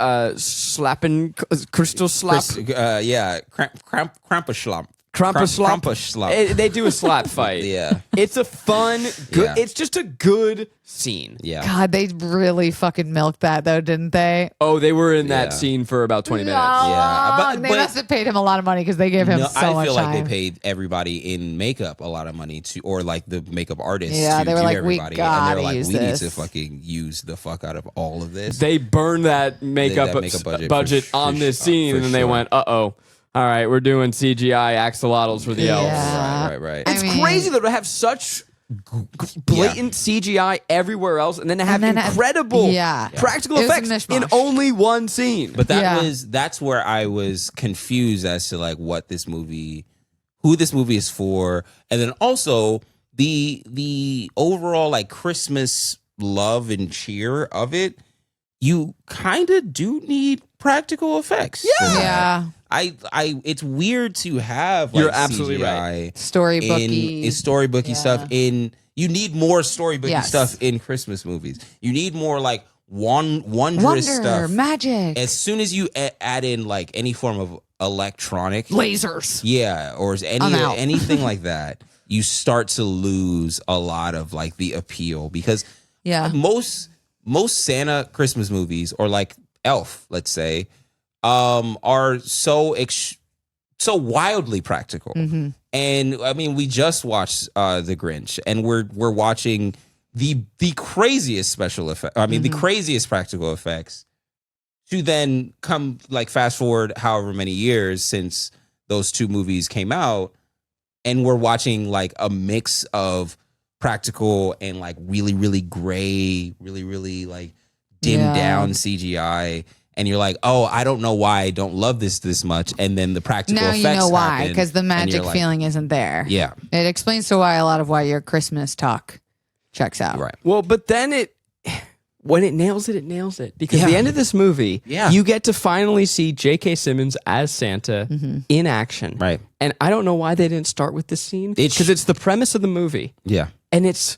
Crystal Slap. Krampus slump. Krampus slap. Krampus slump. They do a slap fight. Yeah. It's a fun, good. Yeah. It's just a good scene. Yeah. God, they really fucking milked that though, didn't they? Oh, they were in that Yeah. scene for about 20 minutes. Yeah, They but- must have paid him a lot of money because they gave him No, so I much feel like time. they paid everybody in makeup a lot of money to, or like the makeup artists. Yeah, to they were do like, we everybody. gotta and they were like, use we this. need to fucking use the fuck out of all of this. They burned that makeup, That makeup budget budget for on this scene, for and then they sure. went, "Uh-oh. All right, we're doing CGI axolotls for the elves." Yeah. Right. I It's mean- crazy though to have such blatant CGI everywhere else, and then to have And then incredible yeah. practical It was a effects in mishmash. only one scene. But Yeah. that's where I was confused as to like what this movie, who this movie is for, and then also the overall like Christmas love and cheer of it. You kind of do need practical effects. for that. Yeah. I it's weird to have like You're absolutely CGI Storybooky. in storybooky Yeah. stuff in. You need more storybooky Yes. stuff in Christmas movies. You need more like wondrous Wonder, stuff. magic, As soon as you add in like any form of electronic, lasers. yeah, or I'm out. anything like that, you start to lose a lot of like the appeal because Yeah. most Santa Christmas movies or like Elf, let's say, are so wildly practical. Mm-hmm. And I mean, we just watched The Grinch, and we're watching the craziest special effect. I mean, the craziest practical effects. To then come like fast forward however many years since those two movies came out, and we're watching like a mix of practical and like really really gray, really like dimmed Yeah. down CGI. And you're like, oh, I don't know why I don't love this much. And then the practical Now effects you know why, happen, because the and you're magic like, feeling isn't there. Yeah, It explains to why a lot of why your Christmas talk checks out. right. Well, but then when it nails it nails it. Because Yeah. the end of this movie, Yeah. you get to finally see J.K. Simmons as Santa in action. Right. And I don't know why they didn't start with this scene. It's- Because it's the premise of the movie. Yeah, And it's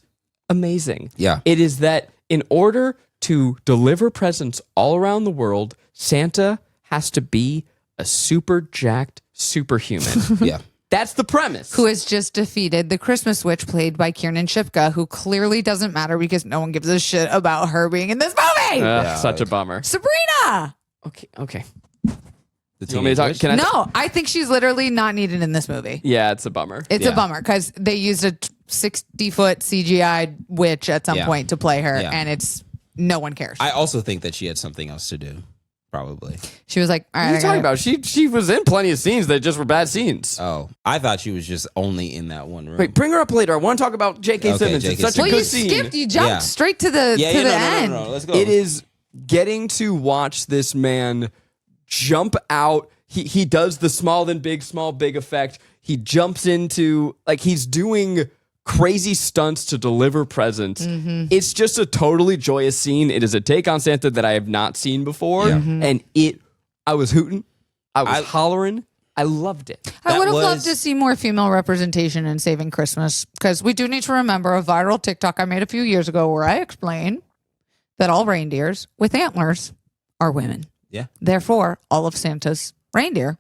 amazing. Yeah. It is that in order to deliver presents all around the world, Santa has to be a super jacked superhuman. Yeah. That's the premise. Who has just defeated the Christmas witch played by Kiernan Shipka, who clearly doesn't matter because no one gives a shit about her being in this movie. Such a bummer. Sabrina. Okay. The You want me to talk? Witch? Can I No, I think she's literally not needed in this movie. Yeah, it's a bummer. It's a bummer because they used a 60-foot CGI witch at some point to play her, and it's no one cares. I also think that she had something else to do. Probably. She was like, all right. What are you talking about? She was in plenty of scenes that just were bad scenes. Oh, I thought she was just only in that one room. Wait, bring her up later. I want to talk about J.K. Simmons. J.K. It's such a Well, good you scene. skipped. You jumped Yeah. straight to the end. No. Let's go. It is getting to watch this man jump out. He does the small then big, small big effect. He jumps into, like, he's doing crazy stunts to deliver presents. It's just a totally joyous scene. It is a take on Santa that I have not seen before. And I was hooting. I was hollering. I loved it. I would have loved to see more female representation in Saving Christmas because we do need to remember a viral TikTok I made a few years ago where I explained that all reindeers with antlers are women. Yeah. Therefore, all of Santa's reindeer.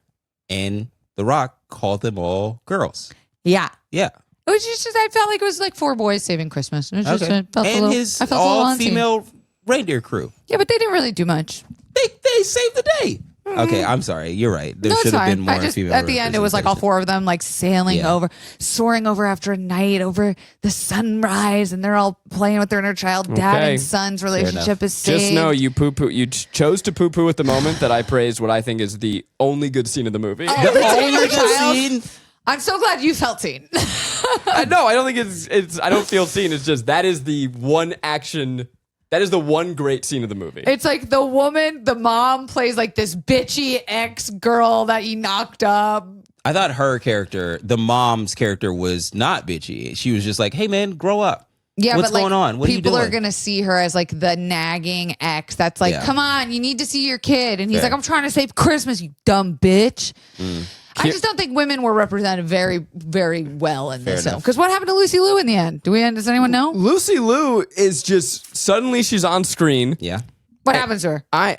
And The Rock called them all girls. Yeah. Yeah. It was just, I felt like it was like 4 boys saving Christmas. It was just, Okay. it felt And a little, his I felt a little aunty. all-female reindeer crew. Yeah, but they didn't really do much. They saved the day. Okay, I'm sorry. You're right. There No, should it's have fine. been more I just, female at the end, it was like all representation. 4 of them like sailing over, soaring over after a night over the sunrise, and they're all playing with their inner child. Dad Okay. and son's relationship is saved. Just know you poo-poo. You chose to poo-poo at the moment that I praised what I think is the only good scene of the movie. Oh, the only inner good child. scene. I'm so glad you felt seen. No, I don't think it's. I don't feel seen. It's just that is the one action. That is the one great scene of the movie. It's like the woman, the mom plays like this bitchy ex-girl that he knocked up. I thought her character, the mom's character, was not bitchy. She was just like, "Hey, man, grow up. Yeah, What's but like, going on? What are you people doing?" are gonna see her as like the nagging ex. That's like, Yeah. come on, you need to see your kid, and he's Fair. like, I'm trying to save Christmas, you dumb bitch. Mm. I just don't think women were represented very, very well in this film. enough. Because what happened to Lucy Liu in the end? Does anyone know? Lucy Liu is just suddenly she's on screen. Yeah. What happens to her?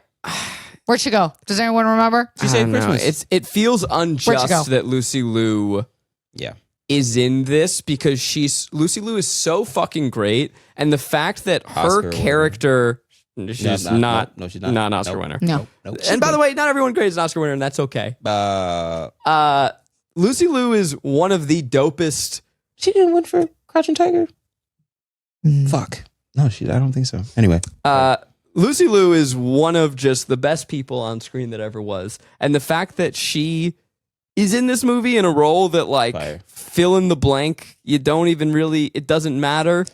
Where'd she go? Does anyone remember? She I saved don't know. Christmas. It feels Where'd she go? unjust that Lucy Liu Yeah. is in this because Lucy Liu is so fucking great, and the fact that her Oscar character she's No, not she's not. not an Oscar Nope. winner. No. Nope. And by the way, not everyone great is an Oscar winner, and that's okay. Lucy Liu is one of the dopest. She didn't win for Crouching Tiger. Fuck. No, I don't think so. Anyway. Lucy Liu is one of just the best people on screen that ever was. And the fact that she is in this movie in a role that, like, Fire. fill in the blank, you don't even really, it doesn't matter.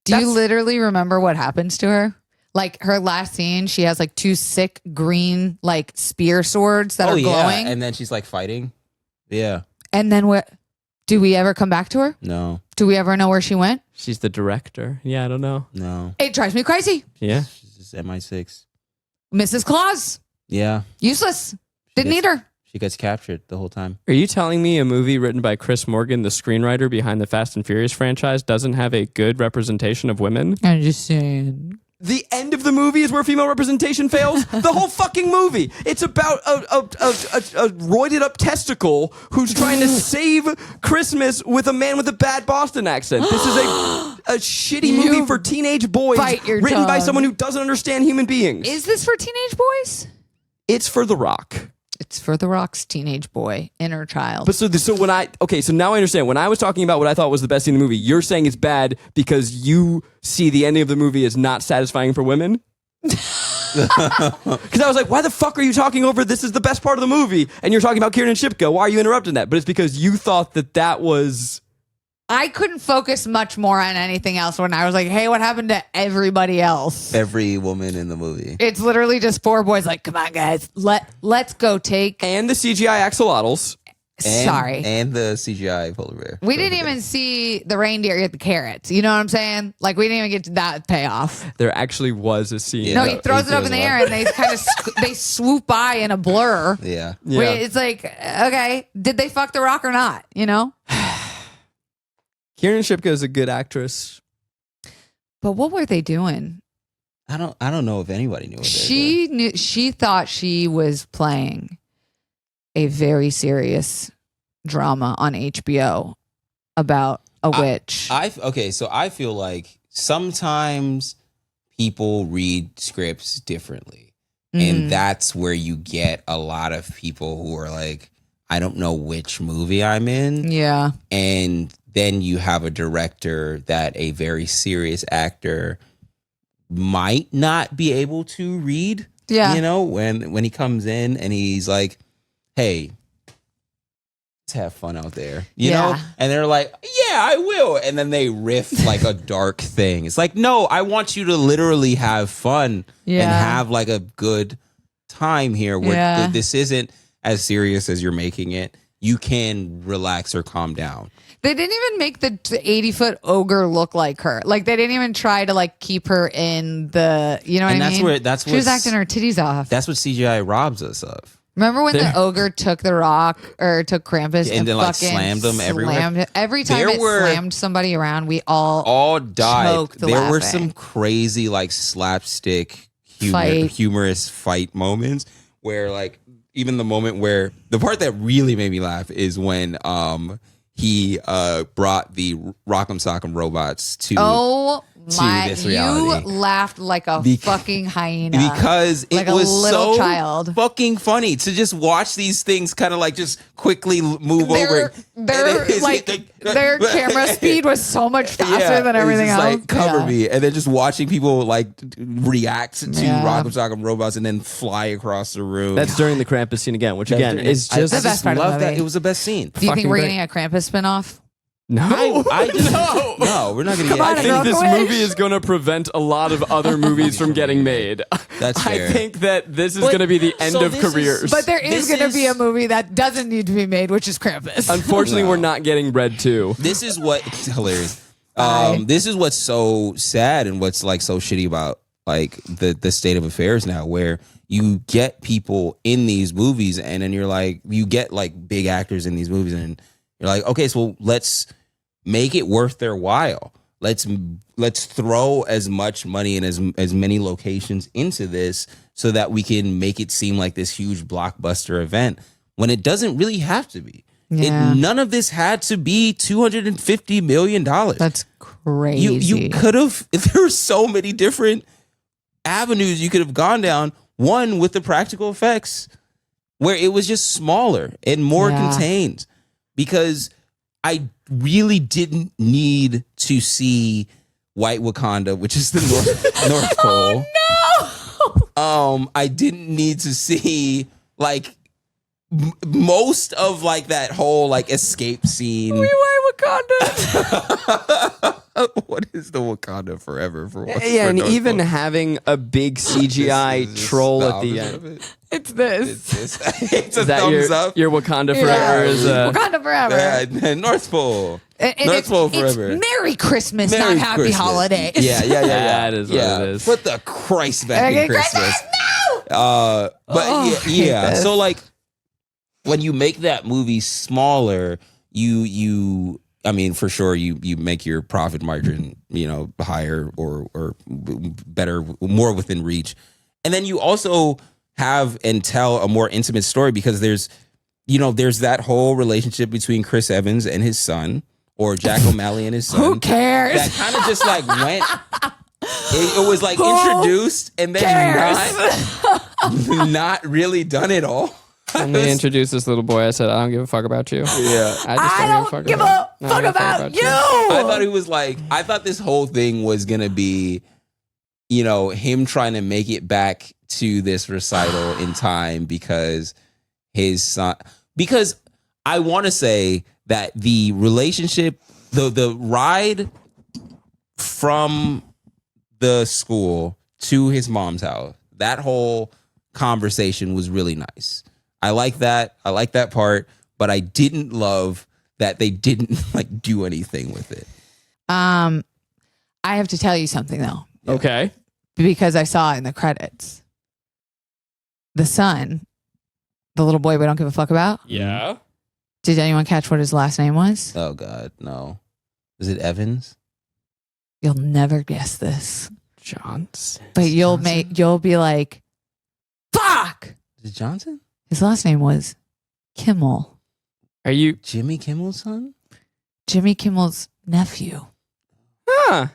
Do you literally remember what happens to her? Like her last scene, she has like 2 sick green like spear swords that are glowing. And then she's like fighting. Yeah. And then what? Do we ever come back to her? No. Do we ever know where she went? She's the director. Yeah, I don't know. No. It drives me crazy. Yeah. She's just MI6. Mrs. Claus, Yeah. useless. Didn't need her. She gets captured the whole time. Are you telling me a movie written by Chris Morgan, the screenwriter behind the Fast and Furious franchise, doesn't have a good representation of women? I'm just saying. The end of the movie is where female representation fails. The whole fucking movie. It's about a roided up testicle who's trying to save Christmas with a man with a bad Boston accent. This is a shitty movie for teenage boys bite your written by tongue. someone who doesn't understand human beings. Is this for teenage boys? It's for The Rock. It's for The Rock's teenage boy, inner child. But so now I understand. When I was talking about what I thought was the best scene in the movie, you're saying it's bad because you see the ending of the movie as not satisfying for women? Because I was like, why the fuck are you talking over this is the best part of the movie and you're talking about Kiernan Shipka? Why are you interrupting that? But it's because you thought that was... I couldn't focus much more on anything else when I was like, hey, what happened to everybody else? Every woman in the movie. It's literally just 4 boys like, come on, guys. Let's go take... And the CGI axolotls. Sorry. And the CGI polar bear. We didn't even see the reindeer get the carrots. You know what I'm saying? Like, we didn't even get to that payoff. There actually was a scene. Yeah. No, he throws it up in the them air up. and they kind of they swoop by in a blur. Yeah. Yeah. Wait, it's like, okay, did they fuck The Rock or not? You know? Kiernan Shipka is a good actress. But what were they doing? I don't know if anybody knew what they were doing. She thought she was playing a very serious drama on HBO about a witch. So I feel like sometimes people read scripts differently. And that's where you get a lot of people who are like, I don't know which movie I'm in. Yeah. And then you have a director that a very serious actor might not be able to read. Yeah. You know, when he comes in and he's like, hey, let's have fun out there. You know? And they're like, yeah, I will. And then they riff like a dark thing. It's like, no, I want you to literally have fun and have like a good time here where this isn't as serious as you're making it. You can relax or calm down. They didn't even make the 80-foot ogre look like her. Like, they didn't even try to like keep her in the, you know what I mean? She was acting her titties off. That's what CGI robs us of. Remember when the ogre took the rock or took Krampus and then like slammed them everywhere? Every time it slammed somebody around, we all died. There were laughing. some crazy like slapstick humorous fight moments where like even the moment where the part that really made me laugh is when he brought the Rock'em Sock'em robots to this reality. You laughed like a fucking hyena because it like was a little so child. Fucking funny to just watch these things kind of like just quickly move over. Their camera speed was so much faster than everything else. Like, cover me, and then just watching people like react to Rock'em Sock'em robots and then fly across the room. That's during the Krampus scene again, which again is just the best part of the movie. That. It was the best scene. Do you think we're getting a Krampus spinoff? No, no, we're not going to get. I think this movie is going to prevent a lot of other movies from getting made. That's fair. I think that this is going to be the end of careers. But there is going to be a movie that doesn't need to be made, which is Krampus. Unfortunately, we're not getting Red 2. This is what hilarious. This is what's so sad and what's like so shitty about like the state of affairs now, where you get people in these movies and then you're like, you get like big actors in these movies and you're like, okay, so let's make it worth their while. Let's throw as much money and as many locations into this so that we can make it seem like this huge blockbuster event when it doesn't really have to be. Yeah. None of this had to be $250 million. That's crazy. You could have, if there were so many different avenues you could have gone down. One with the practical effects where it was just smaller and more contained, because I really didn't need to see White Wakanda, which is the North Pole. Oh, no! I didn't need to see like most of like that whole like escape scene. We White Wakanda. What is the Wakanda forever for? Yeah, and even having a big CGI troll at the end. It's this. It's a Is that thumbs up. your Wakanda forever is Wakanda forever. North Pole. North Pole forever. It's Merry Christmas, Merry not Happy Christmas. Holidays. Yeah. That is what it is. Put the Christ back in Christmas. No! So like when you make that movie smaller, you I mean, for sure, you make your profit margin, higher or better, more within reach. And then you also have and tell a more intimate story because there's that whole relationship between Chris Evans and his son, or Jack O'Malley and his son. Who cares? That kind of just like went. It was like introduced and then not really done at all. When they introduced this little boy, I said, I don't give a fuck about you. Yeah. I don't give a fuck about you. I thought this whole thing was going to be, him trying to make it back to this recital in time because his son, because I want to say that the relationship, the ride from the school to his mom's house, that whole conversation was really nice. I like that part, but I didn't love that they didn't like do anything with it. I have to tell you something though. Okay. Because I saw it in the credits. The son, the little boy we don't give a fuck about. Yeah. Did anyone catch what his last name was? Oh God, no. Is it Evans? You'll never guess this. Johnson. But you'll be like, fuck! Is it Johnson? His last name was Kimmel. Are you? Jimmy Kimmel's son? Jimmy Kimmel's nephew. Huh.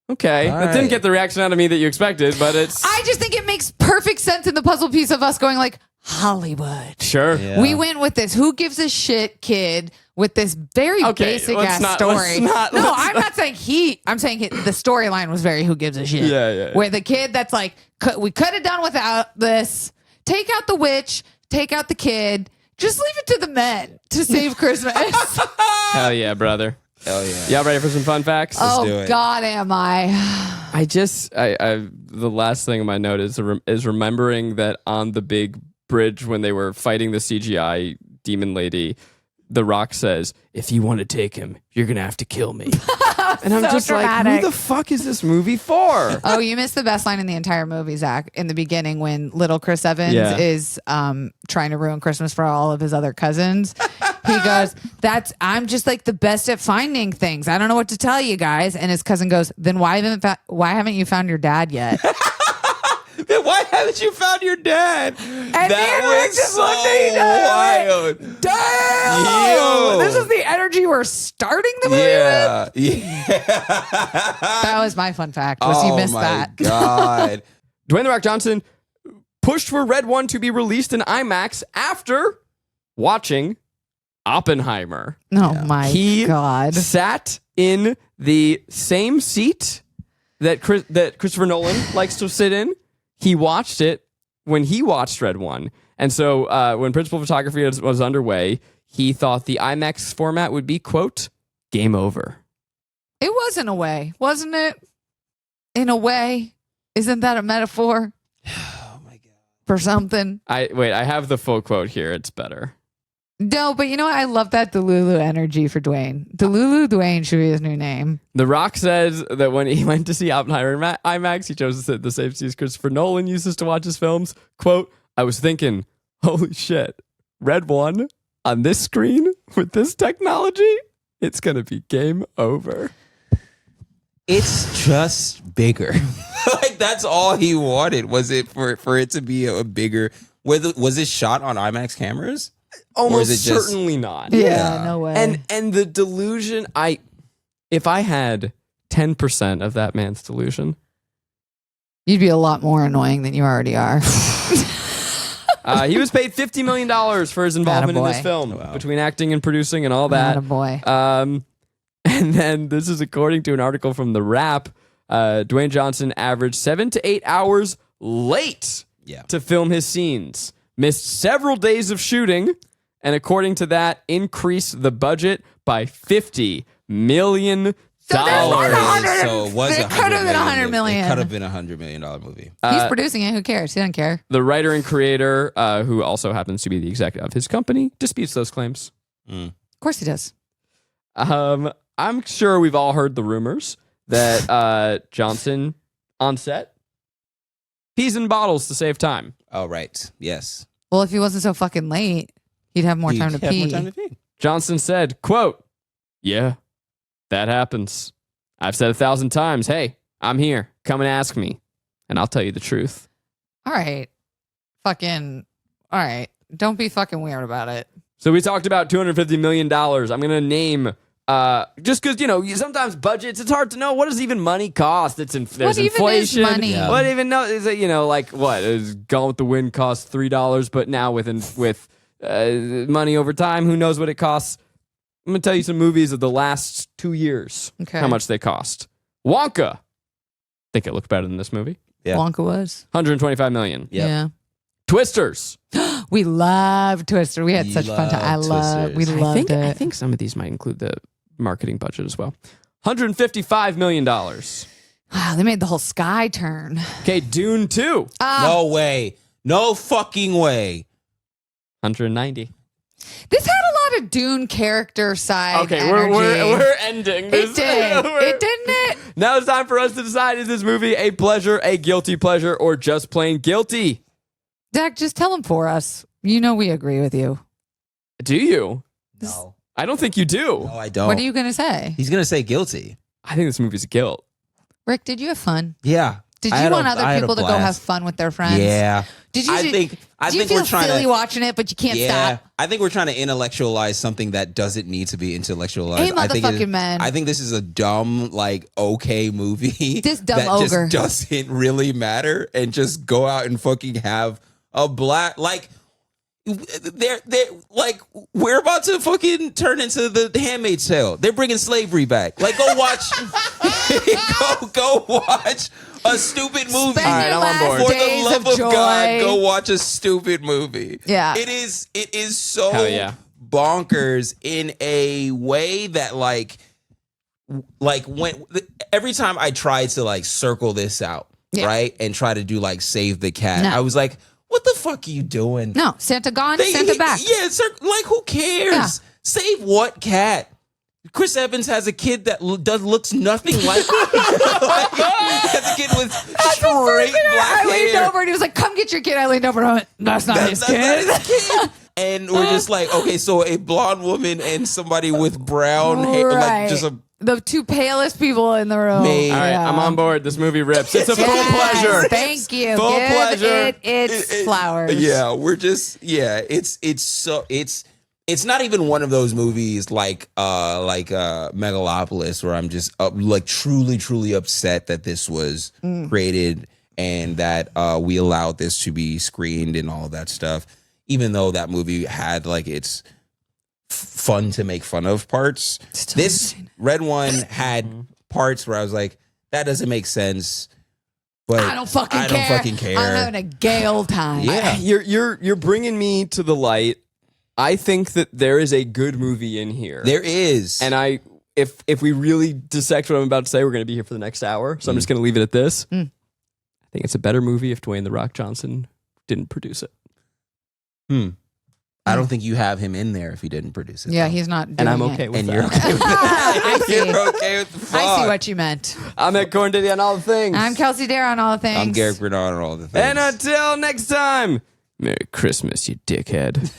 Okay. All That didn't right. get the reaction out of me that you expected, but it's I just think it makes perfect sense in the puzzle piece of us going like, Hollywood. sure. Yeah. We went with this who gives a shit kid with this very Okay, basic let's ass not- story. let's I'm not saying I'm saying the storyline was very who gives a shit. Yeah. Where the kid that's like, we could have done without this. Take out the witch, take out the kid, just leave it to the men to save Christmas. Hell yeah, brother. Hell yeah. Y'all ready for some fun facts? do Oh it. God, am I? I the last thing on my note is remembering that on the big bridge when they were fighting the CGI demon lady, The Rock says, "If you want to take him, you're gonna have to kill me." And I'm So just like, dramatic. who the fuck is this movie for? Oh, you missed the best line in the entire movie, Zach. In the beginning, when little Chris Evans Yeah. is trying to ruin Christmas for all of his other cousins, he goes, I'm just like the best at finding things. I don't know what to tell you guys. And his cousin goes, then why haven't you found your dad yet? Why haven't you found your dad? And that me and Rick was just so looked at each other and wild. Damn! Yo. This is the energy we're starting the movie with. Yeah. That was my fun fact. Was you missed that? God. Dwayne The Rock Johnson pushed for Red One to be released in IMAX after watching Oppenheimer. Oh my He God. Sat in the same seat that Christopher Nolan likes to sit in. He watched it when he watched Red One. And so when principal photography was underway, he thought the IMAX format would be, quote, game over. It was in a way, wasn't it? In a way. Isn't that a metaphor Oh my God. for something? I have the full quote here. It's better. No, but you know what? I love that Delulu energy for Dwayne. Delulu Dwayne should be his new name. The Rock says that when he went to see Oppenheimer in IMAX, he chose to sit in the same seats Christopher Nolan uses to watch his films. Quote, I was thinking, holy shit, Red One on this screen with this technology, it's going to be game over. It's just bigger. Like that's all he wanted. Was it for it to be a bigger? Was it shot on IMAX cameras? Almost is it just- certainly not. Yeah, no way. And the delusion, if I had 10% of that man's delusion, You'd be a lot more annoying than you already are. he was paid $50 million for his involvement in this Attaboy. film, Wow. between acting and producing and all that. Boy. And then this is according to an article from The Wrap. Dwayne Johnson averaged 7 to 8 hours late to film his scenes, missed several days of shooting, and according to that, increased the budget by $50 million. So there's like So it was It could have been $100 million. It could have been $100 million movie. He's producing it. Who cares? He doesn't care. The writer and creator, who also happens to be the executive of his company, disputes those claims. Of course he does. I'm sure we've all heard the rumors that Johnson on set pees in bottles to save time. Oh right, yes. Well, if he wasn't so fucking late, he'd have more time to He'd have pee. more time to pee. Johnson said, quote, yeah, that happens. I've said 1,000 times, hey, I'm here. Come and ask me, and I'll tell you the truth. All right. All right. Don't be fucking weird about it. So we talked about $250 million. I'm going to name, just because, sometimes budgets, it's hard to know what does even money cost. There's What even is inflation. money? Yeah. What even know? Is it, like what? Is Gone with the Wind costs $3, but now with money over time, who knows what it costs? I'm going to tell you some movies of the last 2 years. Okay. How much they cost. Wonka. Think it looked better than this movie. Yeah. Wonka was. $125 million. Yep. Yeah. Twisters. We love Twister. We had such fun time. We Twisters. loved I it. think some of these might include the marketing budget as well. $155 million. Wow, they made the whole sky turn. Okay, Dune 2. No way. No fucking way. 190. This had a lot of Dune character side. Okay, energy. we're ending this. It did. It didn't it? Now it's time for us to decide, is this movie a pleasure, a guilty pleasure, or just plain guilty? Zach, just tell him for us. You know we agree with you. Do you? No. I don't think you do. No, I don't. What are you going to say? He's gonna say guilty. I think this movie's a guilt. Rick, did you have fun? Yeah. Did I you had want a- other I had a people to go have blast. fun with their friends? Yeah. Did you? I Did think you feel we're trying silly to. watching it, but you can't Yeah, stop? I think we're trying to intellectualize something that doesn't need to be intellectualized. Hey, I think motherfucking man. I think this is a dumb, like, okay movie. This dumb that ogre. just doesn't really matter, and just go out and fucking have a black like. They're like, we're about to fucking turn into the Handmaid's Tale. They're bringing slavery back. Like, go watch, go watch a stupid movie. Spend All right, your I'm on board. last For days the love of of joy. God, go watch a stupid movie. Yeah. It is so Hell yeah. bonkers in a way that like when every time I tried to like circle this out, Yeah. right, and try to do like save the cat, No. I was like, what the fuck are you doing? No, Santa gone, Santa back. Yeah, like who cares? Yeah. Save what cat? Chris Evans has a kid that looks nothing like like, has a kid with straight black I leaned hair. over and he was like, "Come get your kid." I leaned over and I went, "That's not his That's kid." not his kid. And we're just like, okay, so a blonde woman and somebody with brown hair, Right. like just a The two palest people in the room. Man. All right, Yeah. I'm on board. This movie rips. It's a full Yes, pleasure. Thank you. Full Give pleasure. It's flowers. Yeah, we're just it's not even one of those movies like Megalopolis where I'm just like truly upset that this was created and that we allowed this to be screened and all that stuff. Even though that movie had like its fun to make fun of parts, Still this haven't seen Red One had parts where I was like, that doesn't make sense. But I don't fucking I care. don't fucking care. I'm having a gay old time. Yeah. You're bringing me to the light. I think that there is a good movie in here. There is. And if we really dissect what I'm about to say, we're going to be here for the next hour. So I'm just going to leave it at this. I think it's a better movie if Dwayne "The Rock" Johnson didn't produce it. I don't think you have him in there if he didn't produce it. Yeah, though. he's not doing And I'm it. okay with And that. you're okay with I that. see. You're okay with the fuck. I see what you meant. I'm at Corn Diddy on all the things. I'm Kelsey Darragh on all the things. I'm Garrick Bernard and all the things. And until next time, Merry Christmas, you dickhead.